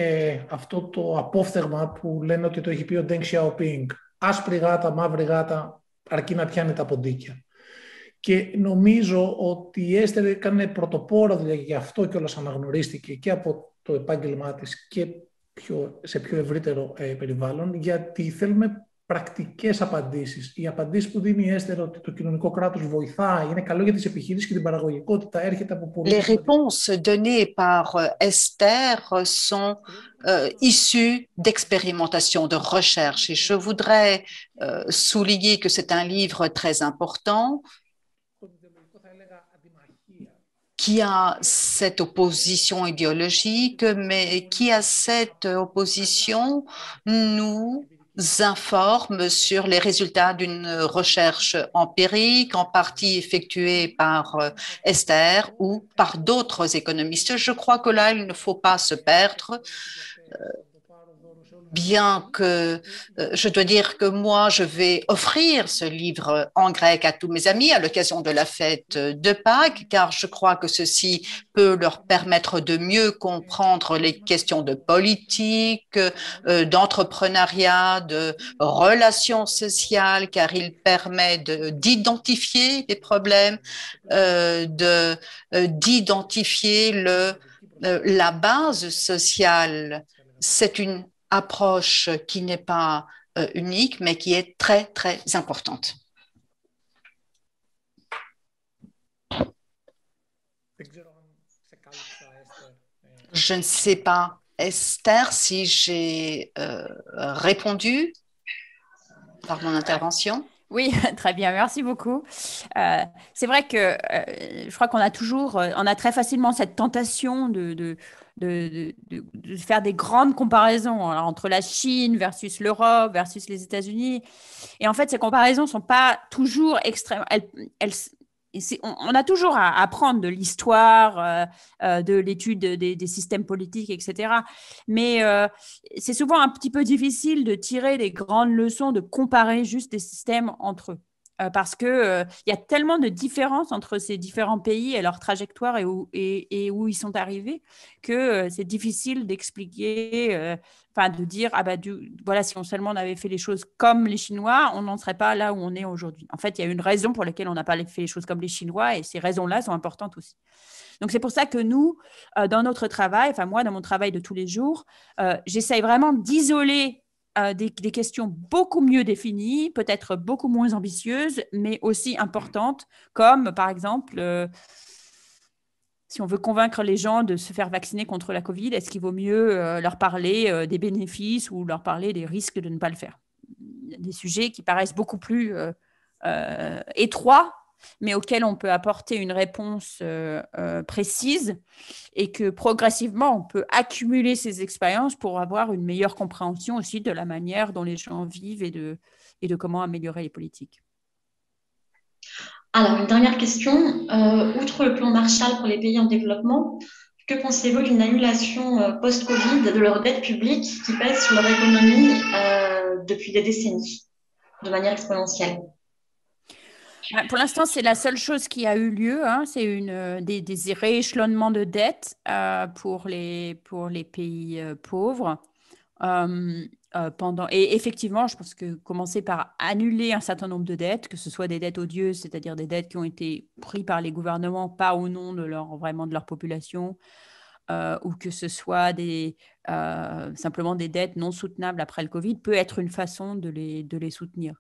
αυτό το απόφθεγμα που λένε ότι το έχει πει ο Deng Xiaoping. Άσπρη γάτα, μαύρη γάτα, αρκεί να πιάνει τα ποντίκια. Και νομίζω ότι η Έστερ έκανε πρωτοπόρα δουλειά, γι' αυτό κιόλας αναγνωρίστηκε και από το επάγγελμά της και σε πιο ευρύτερο περιβάλλον, γιατί θέλουμε πρακτικές απαντήσεις. Οι απαντήσεις που δίνει η Έστερ ότι το κοινωνικό κράτος βοηθάει, είναι καλό για τις επιχειρήσεις και την παραγωγικότητα, έρχεται από πολύ...
Les réponses données par Esther sont issues d'expérimentation, de recherche. Et je voudrais souligner que c'est un livre très important qui a cette opposition idéologique, mais qui a cette opposition nous informe sur les résultats d'une recherche empirique, en partie effectuée par Esther ou par d'autres économistes. Je crois que là, il ne faut pas se perdre. Bien que je dois dire que moi, je vais offrir ce livre en grec à tous mes amis à l'occasion de la fête de Pâques, car je crois que ceci peut leur permettre de mieux comprendre les questions de politique, d'entrepreneuriat, de relations sociales, car il permet d'identifier les problèmes, d'identifier la base sociale. C'est une approche qui n'est pas unique, mais qui est très, très importante. Je ne sais pas, Esther, si j'ai répondu par mon intervention.
Oui, très bien, merci beaucoup. C'est vrai que je crois qu'on a toujours, on a très facilement cette tentation de faire des grandes comparaisons alors, entre la Chine versus l'Europe versus les États-Unis. Et en fait, ces comparaisons ne sont pas toujours extrêmes. On a toujours à apprendre de l'histoire, de l'étude des systèmes politiques, etc. Mais c'est souvent un petit peu difficile de tirer des grandes leçons, de comparer juste des systèmes entre eux. Parce que il y a tellement de différences entre ces différents pays et leur trajectoire et où ils sont arrivés que c'est difficile d'expliquer, enfin de dire ah bah voilà, si on seulement on avait fait les choses comme les Chinois, on n'en serait pas là où on est aujourd'hui. En fait, il y a une raison pour laquelle on n'a pas fait les choses comme les Chinois et ces raisons-là sont importantes aussi. Donc c'est pour ça que nous, dans notre travail, enfin moi dans mon travail de tous les jours, j'essaye vraiment d'isoler des questions beaucoup mieux définies, peut-être beaucoup moins ambitieuses, mais aussi importantes, comme par exemple, si on veut convaincre les gens de se faire vacciner contre la Covid, est-ce qu'il vaut mieux leur parler des bénéfices ou leur parler des risques de ne pas le faire? Des sujets qui paraissent beaucoup plus étroits, mais auxquels on peut apporter une réponse précise et que progressivement, on peut accumuler ces expériences pour avoir une meilleure compréhension aussi de la manière dont les gens vivent et de comment améliorer les politiques.
Alors, une dernière question. Outre le plan Marshall pour les pays en développement, que pensez-vous d'une annulation post-Covid de leur dette publique qui pèse sur leur économie depuis des décennies, de manière exponentielle?
Pour l'instant, c'est la seule chose qui a eu lieu. Hein. C'est des rééchelonnements de dettes pour les pays pauvres. Et effectivement, je pense que commencer par annuler un certain nombre de dettes, que ce soit des dettes odieuses, c'est-à-dire des dettes qui ont été prises par les gouvernements, pas au nom de vraiment de leur population, ou que ce soit simplement des dettes non soutenables après le Covid, peut être une façon de les soutenir.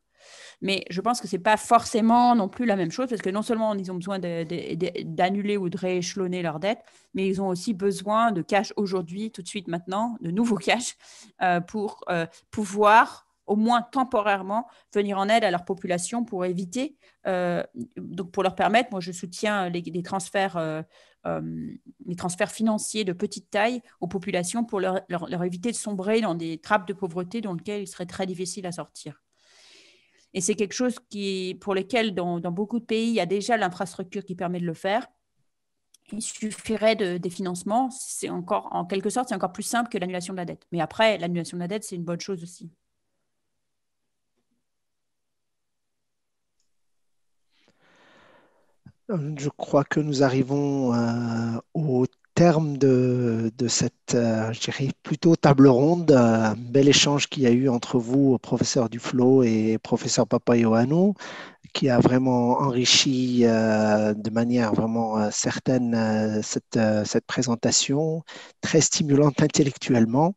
Mais je pense que ce n'est pas forcément non plus la même chose, parce que non seulement ils ont besoin d'annuler ou de rééchelonner leurs dettes, mais ils ont aussi besoin de cash aujourd'hui, tout de suite maintenant, de nouveaux cash, pour pouvoir, au moins temporairement, venir en aide à leur population pour éviter, donc pour leur permettre, moi je soutiens les transferts financiers de petite taille aux populations pour leur éviter de sombrer dans des trappes de pauvreté dans lesquelles il serait très difficile à sortir. Et c'est quelque chose pour lequel, dans beaucoup de pays, il y a déjà l'infrastructure qui permet de le faire. Il suffirait des financements. En quelque sorte, c'est encore plus simple que l'annulation de la dette. Mais après, l'annulation de la dette, c'est une bonne chose aussi.
Je crois que nous arrivons au terme de cette, je dirais, plutôt table ronde. Un bel échange qu'il y a eu entre vous, professeur Duflo et professeur Papaioannou, qui a vraiment enrichi de manière vraiment certaine cette présentation, très stimulante intellectuellement.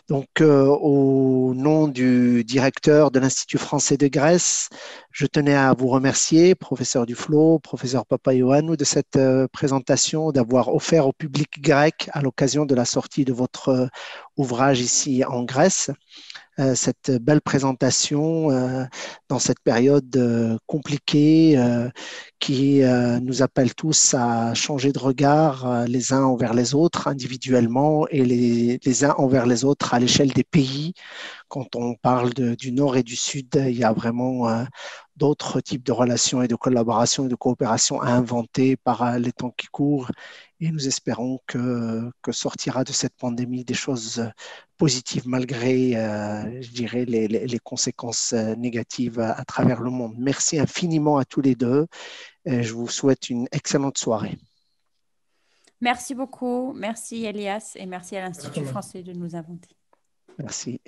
Donc, au nom du directeur de l'Institut français de Grèce, je tenais à vous remercier, professeur Duflo, professeur Papaioannou, de cette présentation, d'avoir offert au public grec, à l'occasion de la sortie de votre ouvrage ici en Grèce, cette belle présentation dans cette période compliquée qui nous appelle tous à changer de regard les uns envers les autres individuellement et les uns envers les autres à l'échelle des pays. Quand on parle du Nord et du Sud, il y a vraiment d'autres types de relations et de collaboration et de coopération à inventer par les temps qui courent. Et nous espérons que sortira de cette pandémie des choses positives malgré, je dirais, les conséquences négatives à travers le monde. Merci infiniment à tous les deux. Et je vous souhaite une excellente soirée.
Merci beaucoup. Merci Elias et merci à l'Institut français de nous inviter.
Merci.